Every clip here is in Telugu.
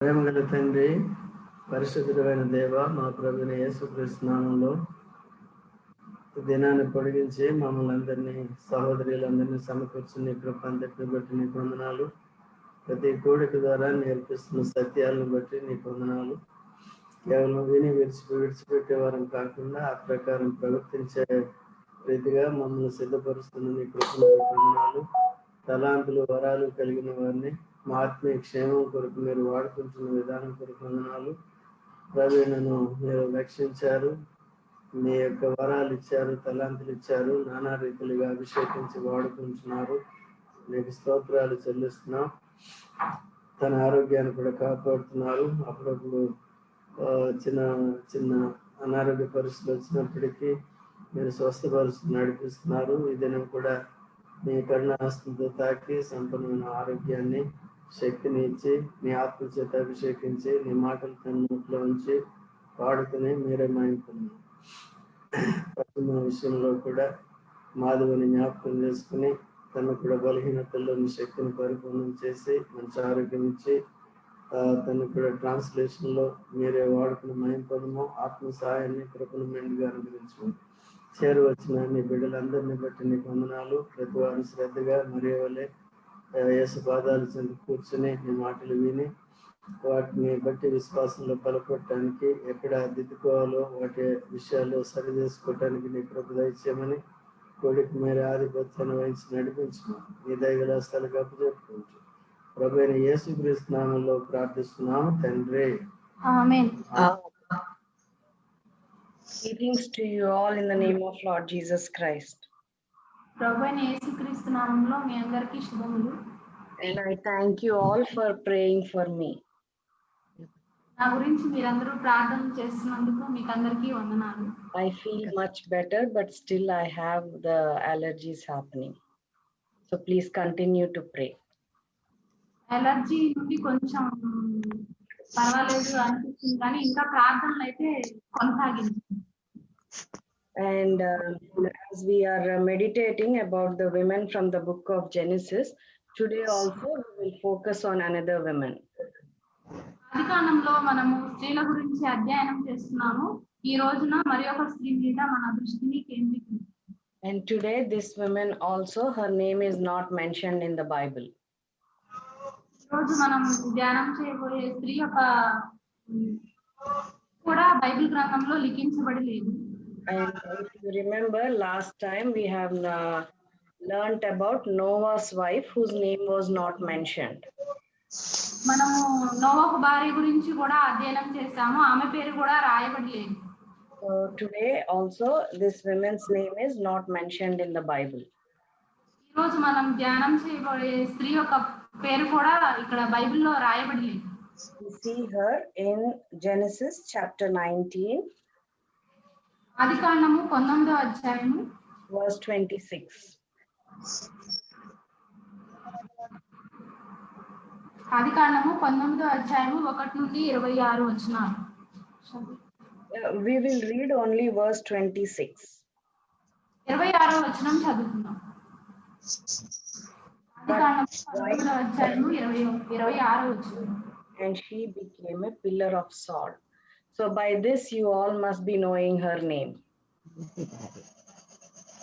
ప్రేమగల తండ్రి, పరిశుద్ధుడైన దేవ, మా ప్రభువైన యేసుక్రీస్తు నామములో దినాన్ని పొడిగించి మమ్మల్ని అందరినీ, సహోదరులందరినీ సమకూర్చి నీ కృప అంతటిని బట్టి నీకు వందనాలు. ప్రతి కోడిక ద్వారా నేర్పిస్తున్న సత్యాలను బట్టి నీకు వందనాలు. కేవలం విని విడిచిపెట్టే వారం కాకుండా ఆ ప్రకారం ప్రవర్తించే రీతిగా మమ్మల్ని సిద్ధపరుస్తున్న నీ కృపను వందనాలు. తలాంతులు, వరాలు కలిగిన వారిని మా ఆత్మీయ క్షేమం కొరకు మీరు వాడుకుంటున్న విధానం కొరకు వందనాలు. ప్రవీణను మీరు రక్షించారు, మీ యొక్క వరాలు ఇచ్చారు, తలాంతులు ఇచ్చారు, నానా రీతులుగా అభిషేకించి వాడుకుంటున్నారు. మీకు స్తోత్రాలు చెల్లిస్తున్నాం. తన ఆరోగ్యాన్ని కూడా కాపాడుతున్నారు. అప్పుడప్పుడు చిన్న చిన్న అనారోగ్య పరిస్థితులు వచ్చినప్పటికీ మీరు స్వస్థపరుస్తూ నడిపిస్తున్నారు. ఈ దినం కూడా మీ కరుణాహస్తంతో తాకి సంపన్నమైన ఆరోగ్యాన్ని, శక్తిని ఇచ్చి మీ ఆత్మ చేత అభిషేకించి నీ మాటలు తన నోట్లో ఉంచి వాడుకుని మీరే మాయించుకున్నాం. ప్రతి విషయంలో కూడా మాధవుని జ్ఞాపకం చేసుకుని తను కూడా బలహీనతల్లోని శక్తిని పరిపూర్ణం చేసి మంచి ఆరోగ్యం ఇచ్చి తను కూడా ట్రాన్స్లేషన్ లో మీరే వాడుకుని మహింపదము, ఆత్మ సహాయాన్ని కృపను మెండుగా అనుగ్రహించు. చేరువచ్చిన నీ బిడ్డలందరినీ బట్టి నీకు వందనాలు. ప్రతి వారు శ్రద్ధగా మరే వలె యేసు పాదాలు చెంది కూర్చుని నీ మాటలు విని వాటిని బట్టి విశ్వాసంలో బలపడటానికి, ఎక్కడ దిద్దుకోవాలో వాటి విషయాల్లో సరి చేసుకోవటానికి నీ కృప దయచేయమని కోడికి మీరు ఆధిపత్యాన్ని వహించి నడిపించమని నీ దయగల స్థలకు అప్పచెప్పుకుంటూ ప్రభువైన యేసుక్రీస్తు నామములో ప్రార్థిస్తున్నాము తండ్రి. ఆమేన్. Greetings to you all in the name of Lord Jesus Christ. ప్రభువైన యేసుక్రీస్తు నామములో మీ అందరికీ శుభములు. And I thank you all for praying for me. నా గురించి మీరందరూ ప్రార్థన చేస్తున్నందుకు మీకు అందరికీ వందనాలు. I feel much better, but still I have the allergies happening. So please continue to pray. Allergy నుండి కొంచెం పర్వాలేదు అనిపిస్తుంది, కానీ ఇంకా ప్రార్థనలు అయితే కొనసాగించండి. And as we are meditating about the women from the book of Genesis, today also we will focus on another woman. ఆదికాండంలో మనము స్త్రీల గురించి అధ్యయనం చేస్తున్నాము. ఈ రోజున మరి ఒక స్త్రీ మీద మన దృష్టిని కేంద్రీకరిస్తాం. And today this woman also, her name is not mentioned in the Bible. ఈ రోజు మనం ధ్యానం చేయబోయే స్త్రీ యొక్క కూడా బైబిల్ గ్రంథంలో లిఖించబడి లేదు. And if you remember, last time we have learned about Noah's wife, whose name was not mentioned. మనము నోవహు భార్య గురించి కూడా అధ్యయనం చేశాము. ఆమె పేరు కూడా రాయబడి లేదు. So today also this woman's name is not mentioned in the Bible. ఈ రోజు మనం ధ్యానం చేయబోయే స్త్రీ యొక్క పేరు కూడా ఇక్కడ బైబిల్లో రాయబడి లేదు. We see her in Genesis chapter 19, ఆదికాండము 19వ అధ్యాయము verse 26. ఆదికాండము 19వ అధ్యాయము 1 నుండి 26 వచనాలు. We will read only verse 26. 26వ వచనం చదువుకుందాం. ఆదికాండము 19వ అధ్యాయము 26వ వచనం. And she became a pillar of salt. So by this you all must be knowing her name.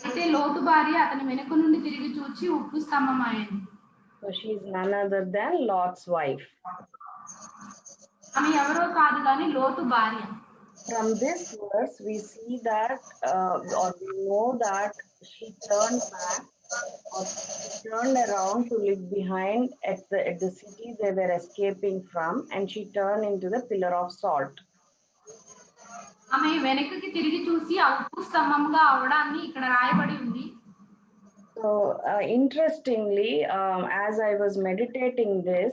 అయితే లోతు భార్య అతని వెనుక నుండి తిరిగి చూచి ఉప్పు స్తంభమైంది. So she is none other than Lot's wife. ఆమె ఎవరో కాదు కానీ లోతు భార్య. From this verse we see that or we know that she turned back or she turned around to look behind at the city they were escaping from, and she turned into the pillar of salt. ఆమె వెనక్కి తిరిగి చూసి ఆ ఉప్పు స్తంభంగా అవడాన్ని ఇక్కడ రాయబడి ఉంది. So interestingly, as I was meditating this,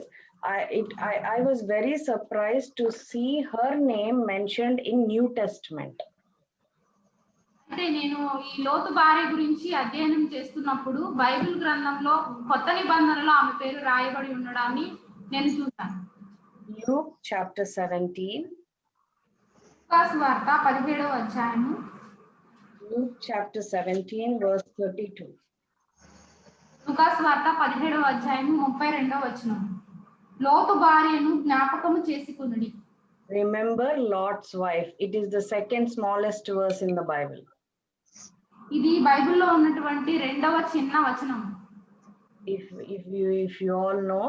I was very surprised to see her name mentioned in New Testament. అయితే నేను ఈ లోతు భార్య గురించి అధ్యయనం చేస్తున్నప్పుడు బైబిల్ గ్రంథంలో కొత్త నిబంధనలో ఆమె పేరు రాయబడి ఉండడాన్ని నేను చూశాను. Luke chapter 17. లూకాసు వార్త 17వ అధ్యాయము. Luke chapter 17 verse 32. లూకాసు వార్త 17వ అధ్యాయము 32వ వచనం. లోతు భార్యను జ్ఞాపకము చేసుకొనుడి. Remember Lot's wife. It is the second smallest verse in the Bible. ఇది బైబిల్లో ఉన్నటువంటి రెండవ చిన్న వచనం. If you all know,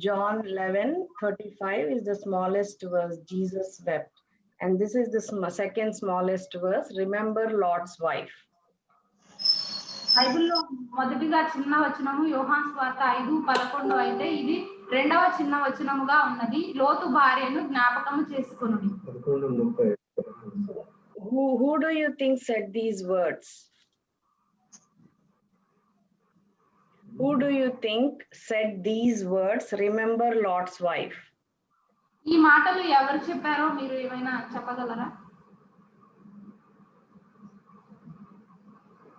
John 11:35 is the smallest verse. Jesus wept, and this is the second smallest verse. Remember Lot's wife. బైబిల్లో మొదటిగా చిన్న వచనము యోహాను సువార్త 5:11 అయితే ఇది రెండవ చిన్న వచనముగా ఉన్నది. లోతు భార్యను జ్ఞాపకము చేసుకొనుడి. 11:30. Who do you think said these words? Who do you think said these words? Remember Lot's wife. ఈ మాటలు ఎవరు చెప్పారో మీరు ఏమైనా చెప్పగలరా?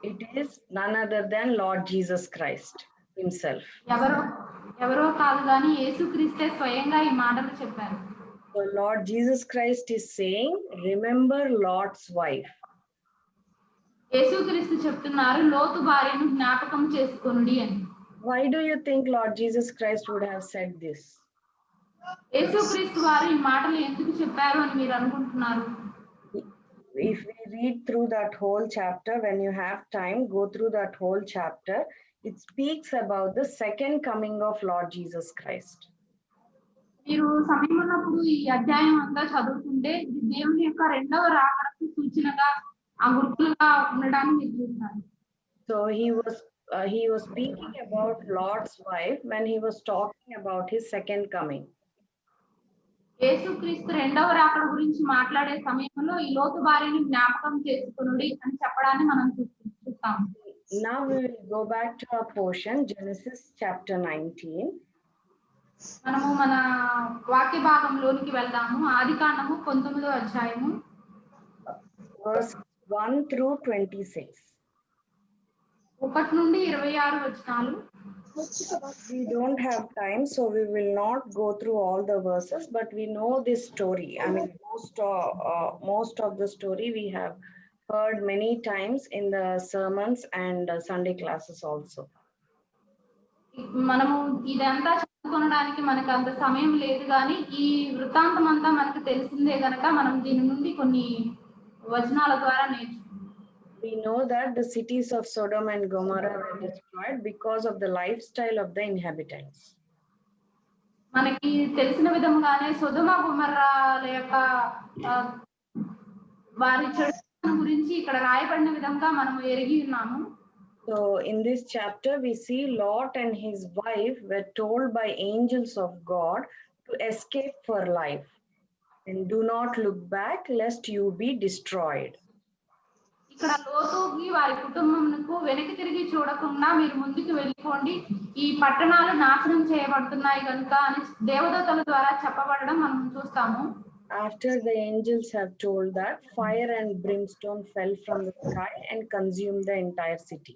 It is none other than Lord Jesus Christ himself. ఎవరో కాదు కానీ యేసుక్రీస్తే స్వయంగా ఈ మాటలు చెప్పారు. So Lord Jesus Christ is saying, remember Lot's wife. యేసుక్రీస్తు చెప్తున్నారు లోతు భార్యను జ్ఞాపకం చేసుకొనుడి అని. Why do you think Lord Jesus Christ would have said this? యేసుక్రీస్తు వారు ఈ మాటలు ఎందుకు చెప్పారు అని మీరు అనుకుంటున్నారు? If we read through that whole chapter, when you have time, go through that whole chapter. It speaks about the second coming of Lord Jesus Christ. మీరు సమయం ఉన్నప్పుడు ఈ అధ్యాయం అంతా చదువుతుంటే ఇది దేవుని యొక్క రెండవ రాకడకు సూచనగా ఆ గుర్తులుగా ఉండడాన్ని మీరు చూస్తారు. So he was speaking about Lot's wife when he was talking about his second coming. యేసుక్రీస్తు రెండవ రాకడ గురించి మాట్లాడే సమయంలో ఈ లోతు భార్యను జ్ఞాపకం చేసుకొనుడి అని చెప్పడాన్ని మనం చూస్తాం. Now we will go back to our portion, Genesis chapter 19. మనము మన వాక్య భాగంలోనికి వెళ్దాము. ఆదికాండము 19వ అధ్యాయము verse 1 through 26. 1 నుండి 26 వచనాలు. We don't have time, so we will not go through all the verses, but we know this story. I mean, most of the story we have heard many times in the sermons and Sunday classes also. మనము ఇదంతా చదువుకోవడానికి మనకు అంత సమయం లేదు కానీ ఈ వృత్తాంతం అంతా మనకు తెలిసిందే గనక మనం దీని నుండి కొన్ని వచనాల ద్వారా నేర్చుకుంటాం. We know that the cities of Sodom and Gomorrah were destroyed because of the lifestyle of the inhabitants. మనకి తెలిసిన విధంగానే సొదొమ గొమొర్రాల యొక్క వారి చెడు గురించి ఇక్కడ రాయబడిన విధంగా మనం ఎరిగి ఉన్నాము. So in this chapter we see Lot and his wife were told by angels of God to escape for life and do not look back lest you be destroyed. ఇక్కడ లోతుకి వారి కుటుంబంకు వెనక్కి తిరిగి చూడకుండా మీరు ముందుకు వెళ్ళిపోండి, ఈ పట్టణాలు నాశనం చేయబడుతున్నాయి కనుక అని దేవదూతల ద్వారా చెప్పబడడం మనం చూస్తాము. After the angels have told that, fire and brimstone fell from the sky and consumed the entire city.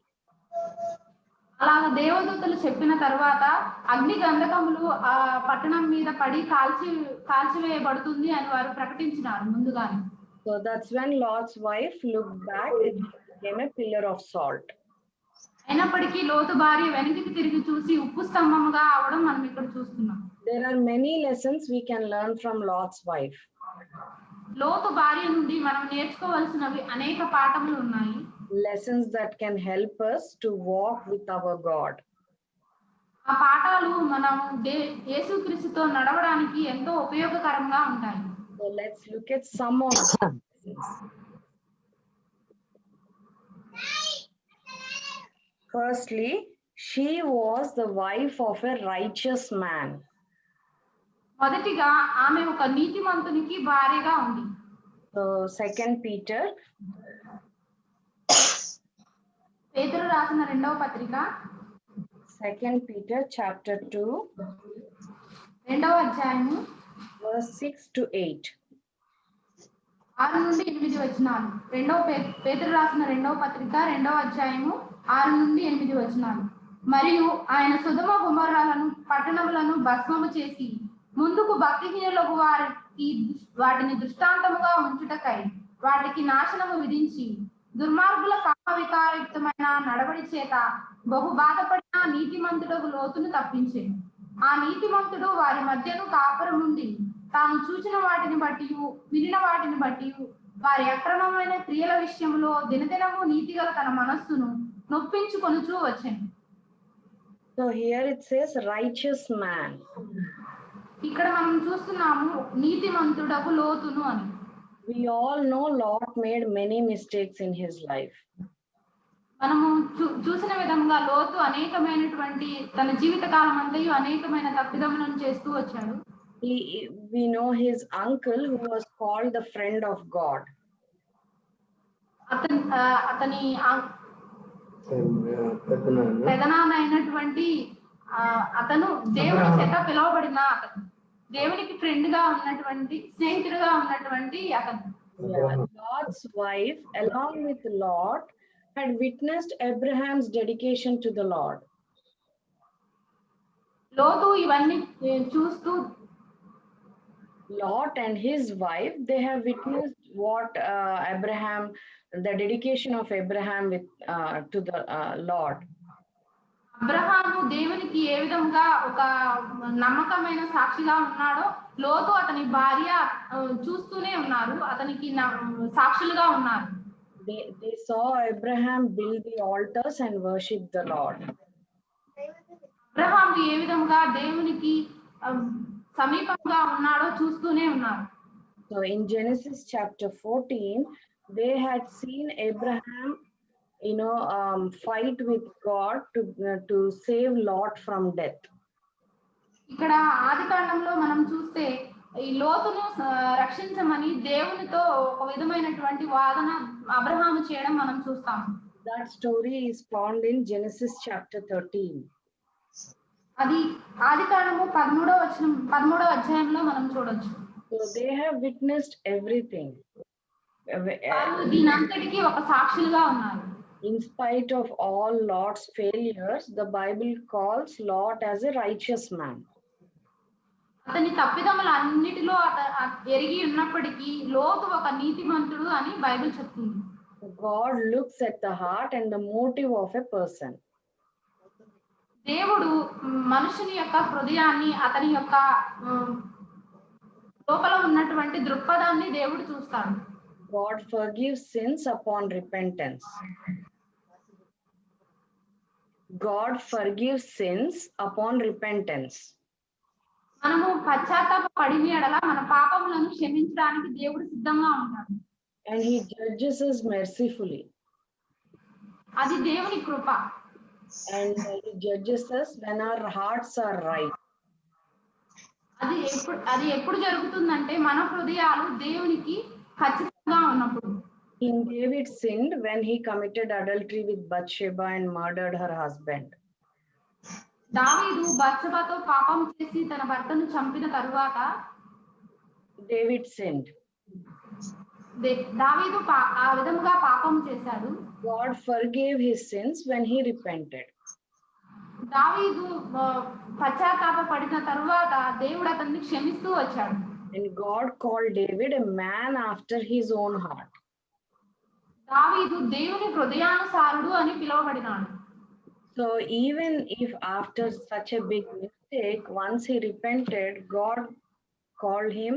అలాగ దేవదూతలు చెప్పిన తర్వాత అగ్ని గంధకములు ఆ పట్టణం మీద పడి కాల్చివేయబడుతుంది అని వారు ప్రకటించినారు ముందుగానే. So that's when Lot's wife looked back and became a pillar of salt. అయినప్పటికీ లోతు భార్య వెనక్కి తిరిగి చూసి ఉప్పు స్తంభముగా అవడం మనం ఇక్కడ చూస్తున్నాం. There are many lessons we can learn from Lot's wife. లోతు భార్య నుండి మనం నేర్చుకోవాల్సినవి అనేక పాఠములు ఉన్నాయి. Lessons that can help us to walk with our God. ఆ పాఠాలు మనం యేసుక్రీస్తుతో నడవడానికి ఎంతో ఉపయోగకరంగా ఉంటాయి. So let's look at some of them. Firstly, she was the wife of a righteous man. మొదటిగా ఆమె ఒక నీతిమంతునికి భార్యగా ఉంది. So 2 Peter పేతురు రాసిన రెండవ పత్రిక 2 Peter chapter 2 రెండవ అధ్యాయము verse 6 to 8. 6 నుండి 8 వచనాలు. పేతురు రాసిన రెండవ పత్రిక రెండవ అధ్యాయము 6 నుండి 8 వచనాలు. మరియు ఆయన సొదొమ గొమొర్రాలను పట్టణములను భస్మము చేసి ముందుకు భక్తిహీనులకు వాటిని దృష్టాంతముగా ఉంచుటకై వాటికి నాశనము విధించి దుర్మార్గుల కామ వికారయుక్తమైన నడవడి చేత బహు బాధపడిన నీతిమంతుడకు లోతును తప్పించెను. ఆ నీతిమంతుడు వారి మధ్యను కాపురం ఉండి తాను చూచిన వాటిని బట్టి వినిన వాటిని బట్టి వారి అక్రమమైన క్రియల విషయంలో దినదినము నీతిగల తన మనస్సును నొప్పించుకొనుచూ వచ్చాను. So here it says righteous man. ఇక్కడ మనం చూస్తున్నాము నీతిమంతుడకు లోతును అని. We all know Lot made many mistakes in his life. మనము చూసిన విధంగా లోతు అనేకమైనటువంటి తన జీవిత కాలం అంతయు అనేకమైన తప్పిదములను చేస్తూ వచ్చాడు. We know his uncle who was called the friend of God. అతని పెదనాన్న అయినటువంటి అతను దేవుని చేత పిలువబడిన అతను, దేవునికి ఫ్రెండ్ గా ఉన్నటువంటి స్నేహితుడుగా ఉన్నటువంటి అతను. Lot's wife along with Lot had witnessed Abraham's dedication to the Lord. లోతు ఇవన్నీ చూస్తూ Lot and his wife, they have witnessed what Abraham, the dedication of Abraham to the Lord. Abraham దేవునికి ఏ విధంగా ఒక నమ్మకమైన సాక్షిగా ఉన్నాడో లోతు అతని భార్య చూస్తూనే ఉన్నారు, అతనికి సాక్షులుగా ఉన్నారు. They saw Abraham build the altars and worship the Lord. Abraham ఏ విధంగా దేవునికి సమీపంగా ఉన్నాడో చూస్తూనే ఉన్నారు. So in Genesis chapter 14, they had seen Abraham, fight with God to save Lot from death. ఇక్కడ ఆదికాండంలో మనం చూస్తే ఈ లోతును రక్షించమని దేవునితో ఒక విధమైనటువంటి వాదన అబ్రహాము చేయడం మనం చూస్తాం. That story is found in Genesis chapter 13. అది ఆదికాండము 13వ అధ్యాయంలో మనం చూడొచ్చు. So they have witnessed everything. దీనంతటికీ ఒక సాక్షులుగా ఉన్నారు. In spite of all Lot's failures, the Bible calls Lot as a righteous man. అతని తప్పిదములు అన్నిటిలో ఎరిగి ఉన్నప్పటికీ లోతు ఒక నీతిమంతుడు అని బైబిల్ చెప్తుంది. God looks at the heart and the motive of a person. దేవుడు మనుషుని యొక్క హృదయాన్ని, అతని యొక్క లోపల ఉన్నటువంటి దృక్పథాన్ని దేవుడు చూస్తాడు. God forgives sins upon repentance. God forgives sins upon repentance. మనము పశ్చాత్తాప పడిన ఎడల మన పాపములను క్షమించడానికి దేవుడు సిద్ధంగా ఉంటాడు. And he judges us mercifully. అది దేవుని కృప. And he judges us when our hearts are right. అది ఎప్పుడు జరుగుతుందంటే మన హృదయాలు దేవునికి ఖచ్చితంగా ఉన్నప్పుడు. King David sinned when he committed adultery with Bathsheba and murdered her husband. దావీదు బత్షెబతో పాపం చేసి తన భర్తను చంపిన తరువాత David sinned. దావీదు ఆ విధంగా పాపం చేశాడు. God forgave his sins when he repented. దావీదు పశ్చాత్తాప పడిన తరువాత దేవుడు అతన్ని క్షమిస్తూ వచ్చాడు. And God called David a man after his own heart. దావీదు దేవుని హృదయానుసారుడు అని పిలువబడినాడు. So even if after such a big mistake, once he repented, God called him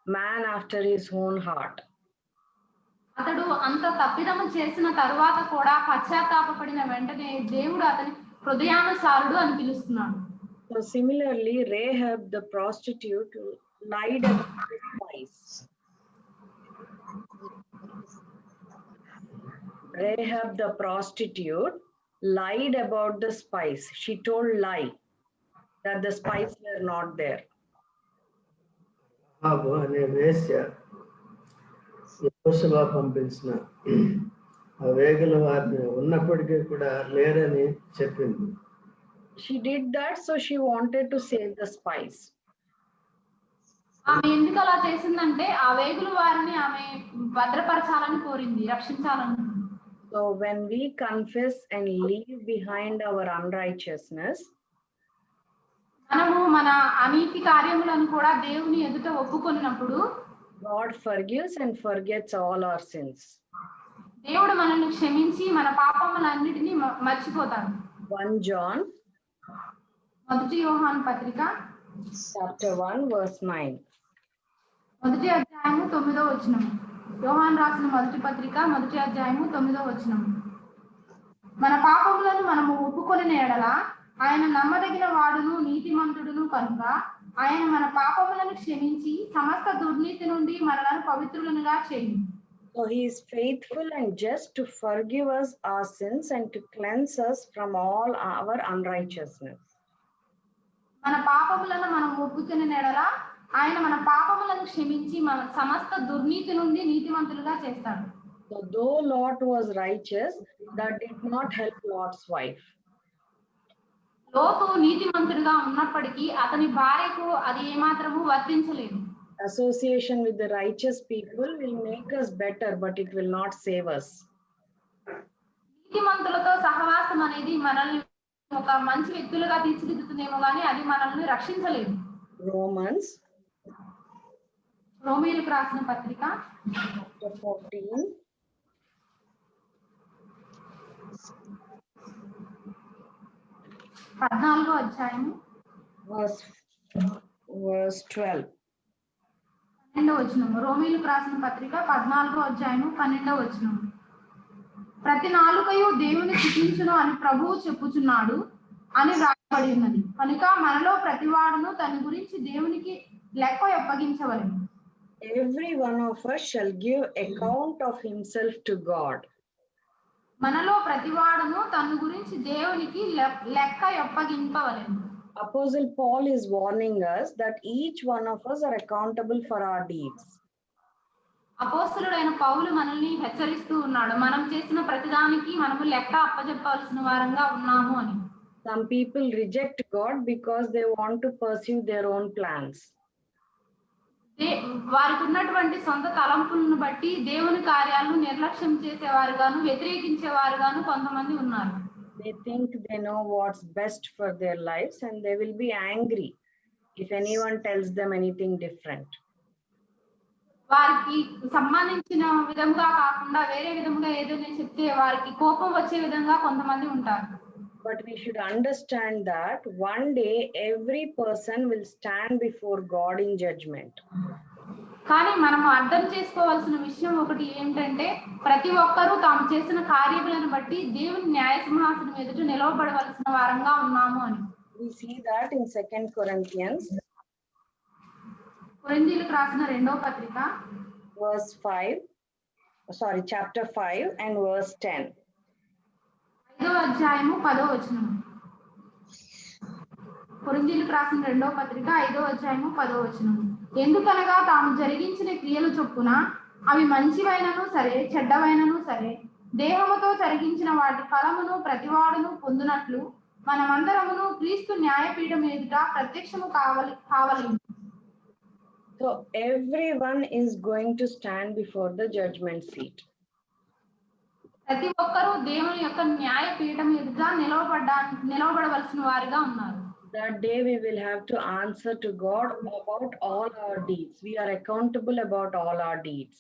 man after his own heart. అతడు అంత తప్పిదము చేసిన తరువాత కూడా పశ్చాత్తాపపడిన వెంటనే దేవుడు అతని హృదయానుసారుడు అని పిలుస్తున్నాడు. So similarly, Rahab the prostitute lied about the spice. Rahab the prostitute lied about the spice. She told lie that the spice were not there. అనే వేశ్య యెహోషువ పంపించిన ఆ వేగుల వారిని ఉన్నప్పటికీ కూడా లేరని చెప్పింది. She did that so she wanted to save the spice. ఆమె ఎందుకు అలా చేసిందంటే ఆ వేగుల వారిని ఆమె భద్రపరచాలని కోరింది, రక్షించాలని. So when we confess and leave behind our unrighteousness, మనము మన అనీతి కార్యములను కూడా దేవుని ఎదుట ఒప్పుకొనినప్పుడు God forgives and forgets all our sins. దేవుడు మనల్ని క్షమించి మన పాపములన్నిటిని మర్చిపోతాడు. 1 John మొదటి యోహాను పత్రిక chapter 1, verse 9. మొదటి అధ్యాయము 9వ వచనం. యోహాను రాసిన మొదటి పత్రిక మొదటి అధ్యాయము 9వ వచనం. మన పాపములను మనము ఒప్పుకొనిన ఎడల ఆయన నమ్మదగిన వాడును నీతిమంతుడును కనుక ఆయన మన పాపములను క్షమించి సమస్త దుర్నీతి నుండి మనలను పవిత్రులనుగా చేయును. So he is faithful and just to forgive us our sins and to cleanse us from all our unrighteousness. మన పాపములను మనం ఒప్పుకొనిన ఎడల ఆయన మన పాపములను క్షమించి మన సమస్త దుర్నీతి నుండి నీతిమంతులుగా చేస్తాడు. So though Lot was righteous, that did not help Lot's wife. లోతు నీతిమంతుడిగా ఉన్నప్పటికీ అతని భార్యకు అది ఏమాత్రము వర్తించలేదు. Association with the righteous people will make us better, but it will not save us. నీతిమంతులతో సహవాసం అనేది మనల్ని ఒక మంచి వ్యక్తులుగా తీర్చిదిద్దుతుందేమో కానీ అది మనల్ని రక్షించలేదు. రోమీయులకు రాసిన పత్రిక chapter 14, 14వ అధ్యాయము verse 12. 12వ వచనం. రోమీయులకు రాసిన పత్రిక 14వ అధ్యాయము 12వ వచనం. ప్రతి నాలుకయు దేవుని స్తుతించును అని ప్రభువు చెప్పుచున్నాడు అని రాయబడి ఉన్నది కనుక మనలో ప్రతివాడును తన గురించి దేవునికి లెక్క అప్పగించవలెను. Every one of us shall give account of himself to God. మనలో ప్రతివాడును తన గురించి దేవునికి లెక్క అప్పగింపవలెను. Apostle Paul is warning us that each one of us are accountable for our deeds. అపోస్తలుడైన పౌలు మనల్ని హెచ్చరిస్తూ ఉన్నాడు, మనం చేసిన ప్రతిదానికి మనము లెక్క అప్పచెప్పాల్సిన వారంగా ఉన్నాము అని. Some people reject God because they want to pursue their own plans. వారికి ఉన్నటువంటి సొంత తలంపులను బట్టి దేవుని కార్యాలను నిర్లక్ష్యం చేసేవారుగాను వ్యతిరేకించేవారుగాను కొంతమంది ఉన్నారు. They think they know what's best for their lives and they will be angry if anyone tells them anything different. వారికి సంబంధించిన విధంగా కాకుండా వేరే విధంగా ఏదైనా చెప్తే వారికి కోపం వచ్చే విధంగా కొంతమంది ఉంటారు. But we should understand that one day every person will stand before God in judgment. కానీ మనం అర్థం చేసుకోవాల్సిన విషయం ఒకటి ఏంటంటే ప్రతి ఒక్కరూ తాము చేసిన కార్యములను బట్టి దేవుని న్యాయ సింహాసనం ఎదుట నిలవబడవలసిన వారంగా ఉన్నాము అని. We see that in 2 Corinthians కొరింథీయులకు రాసిన 2వ పత్రిక chapter 5 and verse 10. 5వ అధ్యాయము 10వ వచనం. కొరింథీయులకు రాసిన 2వ పత్రిక 5వ అధ్యాయము 10వ వచనం. ఎందుకనగా తాము జరిగించిన క్రియలు చొప్పున అవి మంచివైనను సరే చెడ్డవైనను సరే దేహముతో జరిగించిన వాటి ఫలమును ప్రతివాడును పొందునట్లు మనమందరమును క్రీస్తు న్యాయపీఠం ఎదుట ప్రత్యక్షము కావాలి. So everyone is going to stand before the judgment seat. ప్రతి ఒక్కరూ దేవుని యొక్క న్యాయపీఠం ఎదుట నిలవబడవలసిన వారిగా ఉన్నారు. That day we will have to answer to God about all our deeds. We are accountable about all our deeds.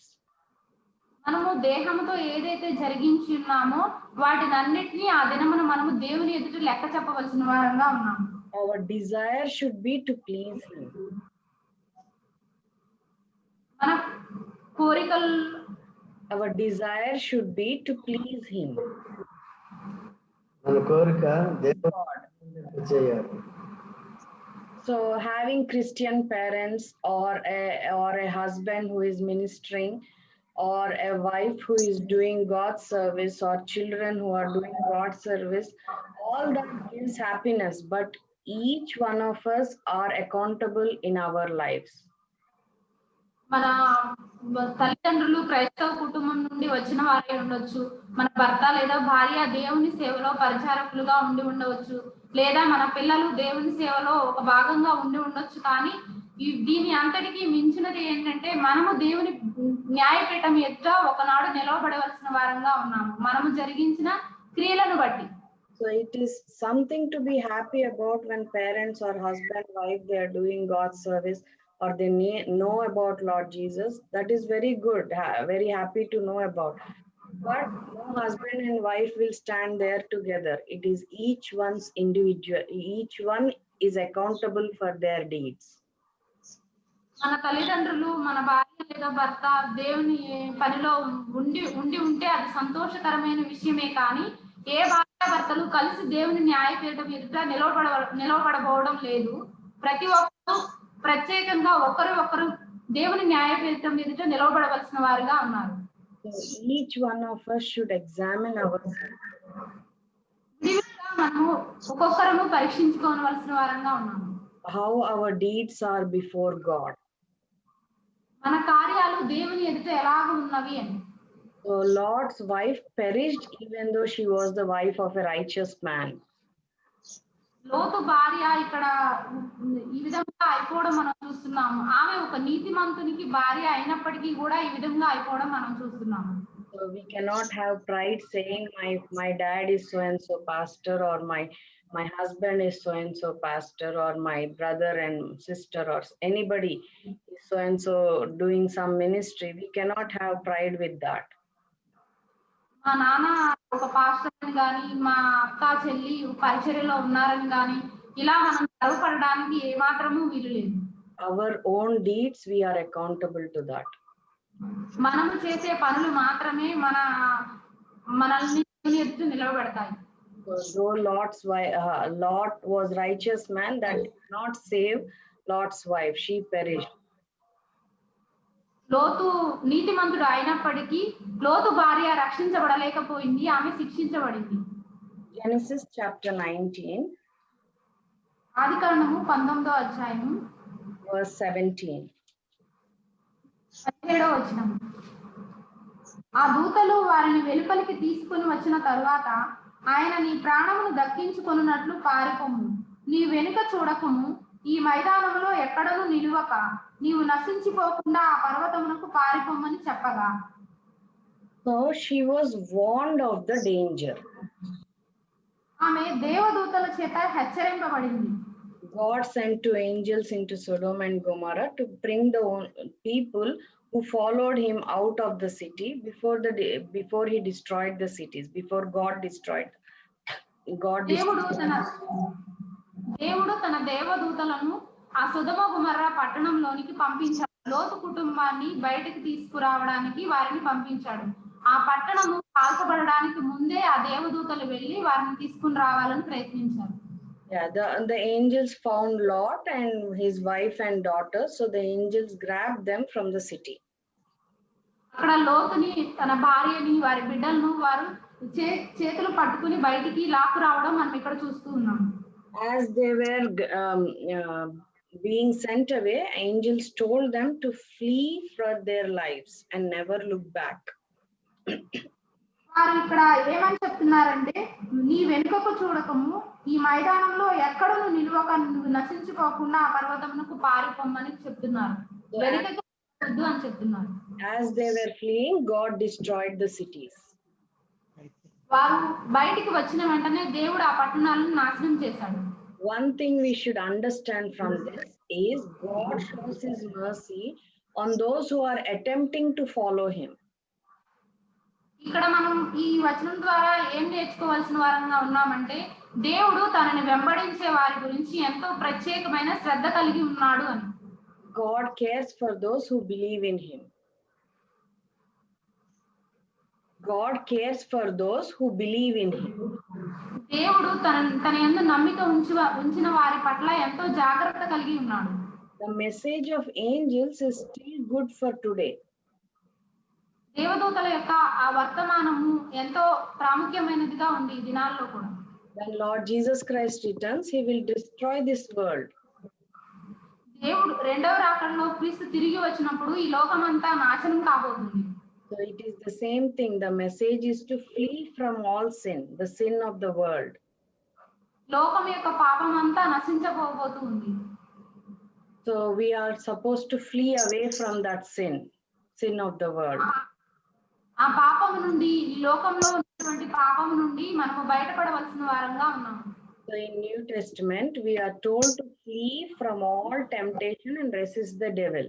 మనము దేహముతో ఏదైతే జరిగించి ఉన్నామో వాటినన్నిటినీ ఆ దినమున మనము దేవుని ఎదుట లెక్క చెప్పవలసిన వారంగా ఉన్నాము. Our desire should be to please Him. మన కోరికలు Our desire should be to please Him. మన కోరిక దేవుడు చేయాలి. So having Christian parents or a husband who is ministering or a wife who is doing God's service or children who are doing God's service, all that gives happiness, but each one of us are accountable in our lives. మన తల్లిదండ్రులు క్రైస్తవ కుటుంబం నుండి వచ్చిన వారే ఉండొచ్చు, మన భర్త లేదా భార్య దేవుని సేవలో పరిచారకులుగా ఉండి ఉండవచ్చు, లేదా మన పిల్లలు దేవుని సేవలో ఒక భాగంగా ఉండి ఉండొచ్చు. కానీ దీని అంతటికీ మించినది ఏంటంటే మనము దేవుని న్యాయపీఠం ఎదుట ఒకనాడు నిలవబడవలసిన వారంగా ఉన్నాము మనము జరిగించిన క్రియలను బట్టి. So it is something to be happy about when parents or husband, wife, they are doing God's service or they know about Lord Jesus. That is very good, very happy to know about. But no husband and wife will stand there together. It is each one is accountable for their deeds. మన తల్లిదండ్రులు మన భార్య లేదా భర్త దేవుని పనిలో ఉంటే అది సంతోషకరమైన విషయమే, కానీ ఏ భార్య భర్తలు కలిసి దేవుని న్యాయపీఠం ఎదుట నిలవబడబోవడం లేదు. ప్రతి ఒక్కరు ప్రత్యేకంగా ఒకరు దేవుని న్యాయపీఠం ఎదుట నిలవబడవలసిన వారుగా ఉన్నారు. Each one of us should examine ourselves. మనము ఒక్కొక్కరము పరీక్షించుకోవలసిన వారంగా ఉన్నాము. How our deeds are before God. మన కార్యాలు దేవుని ఎదుట ఎలాగ ఉన్నవి అని. So Lot's wife perished even though she was the wife of a righteous man. లోతు భార్య ఇక్కడ ఈ విధంగా అయిపోవడం మనం చూస్తున్నాము. ఆమె ఒక నీతిమంతునికి భార్య అయినప్పటికీ కూడా ఈ విధంగా అయిపోవడం మనం చూస్తున్నాము. So we cannot have pride saying my dad is so and so pastor, or my husband is so and so pastor, or my brother and sister or anybody is so and so doing some ministry. We cannot have pride with that. మా నాన్న ఒక పాస్టర్ అని గాని, మా అక్క చెల్లి పరిచర్యలో ఉన్నారని గాని ఇలా మనం గర్వపడడానికి ఏమాత్రము వీలు లేదు. Our own deeds, we are accountable to that. మనము చేసే పనులు మాత్రమే మనల్ని ఎదుట నిలబెడతాయి. Though Lot was righteous man, that did not save Lot's wife. She perished. లోతు నీతిమంతుడు అయినప్పటికీ లోతు భార్య రక్షించబడలేకపోయింది, ఆమె శిక్షించబడింది. Genesis chapter 19, ఆదికాండము 19వ అధ్యాయము verse 17. 17వ వచనం. ఆ దూతలు వారిని వెలుపలికి తీసుకుని వచ్చిన తరువాత ఆయన, నీ ప్రాణమును దక్కించుకొనున్నట్లు పారిపోము, నీ వెనుక చూడకము, ఈ మైదానంలో ఎక్కడను నిలువక నీవు నశించిపోకుండా ఆ పర్వతమునకు పారిపోమని చెప్పగా. So she was warned of the danger. ఆమె దేవదూతల చేత హెచ్చరింపబడింది. God sent two angels into Sodom and Gomorrah to bring the people who followed him out of the city before he destroyed the cities, before God destroyed. దేవుడు తన దేవదూతలను ఆ సొదొమ గొమొర్రా పట్టణంలోనికి పంపించాడు. లోతు కుటుంబాన్ని బయటకు తీసుకురావడానికి వారిని పంపించాడు. ఆ పట్టణము కాల్చబడడానికి ముందే ఆ దేవదూతలు వెళ్లి వారిని తీసుకుని రావాలని ప్రయత్నించారు. Yeah, the angels found Lot and his wife and daughter, so the angels grabbed them from the city. అక్కడ లోతుని తన భార్యని వారి బిడ్డలను వారు చేతులు పట్టుకుని బయటికి లాక్కు రావడం మనం ఇక్కడ చూస్తూ ఉన్నాం. As they were being sent away, angels told them to flee for their lives and never look back. వారు ఇక్కడ ఏమని చెప్తున్నారంటే, నీ వెనుకకు చూడకము, ఈ మైదానంలో ఎక్కడను నిలువక నువ్వు నశించుకోకుండా ఆ పర్వతమునకు పారిపోమని చెప్తున్నారు. వెనుకకు వద్దు అని చెప్తున్నారు. As they were fleeing, God destroyed the cities. వారు బయటికి వచ్చిన వెంటనే దేవుడు ఆ పట్టణాలను నాశనం చేశాడు. One thing we should understand from this is God shows his mercy on those who are attempting to follow him. ఇక్కడ మనం ఈ వచనం ద్వారా ఏం నేర్చుకోవాల్సిన వారంగా ఉన్నామంటే, దేవుడు తనని వెంబడించే వారి గురించి ఎంతో ప్రత్యేకమైన శ్రద్ధ కలిగి ఉన్నాడు అని. God cares for those who believe in him. God cares for those who believe in him. దేవుడు తన యందు నమ్మిక ఉంచిన వారి పట్ల ఎంతో జాగ్రత్త కలిగి ఉన్నాడు. The message of angels is still good for today. దేవదూతల యొక్క ఆ వర్తమానము ఎంతో ప్రాముఖ్యమైనదిగా ఉంది ఈ దినాల్లో కూడా. When Lord Jesus Christ returns, he will destroy this world. దేవుడు రెండవ రాకడలో క్రీస్తు తిరిగి వచ్చినప్పుడు ఈ లోకమంతా నాశనం కాబోతుంది. So it is the same thing. The message is to flee from all sin, the sin of the world. లోకం యొక్క పాపం అంతా నశించబోతుంది. So we are supposed to flee away from that sin of the world. ఆ పాపము నుండి, ఈ లోకంలో ఉన్నటువంటి పాపము నుండి మనము బయటపడవలసిన వారంగా ఉన్నాము. So in New Testament, we are told to flee from all temptation and resist the devil.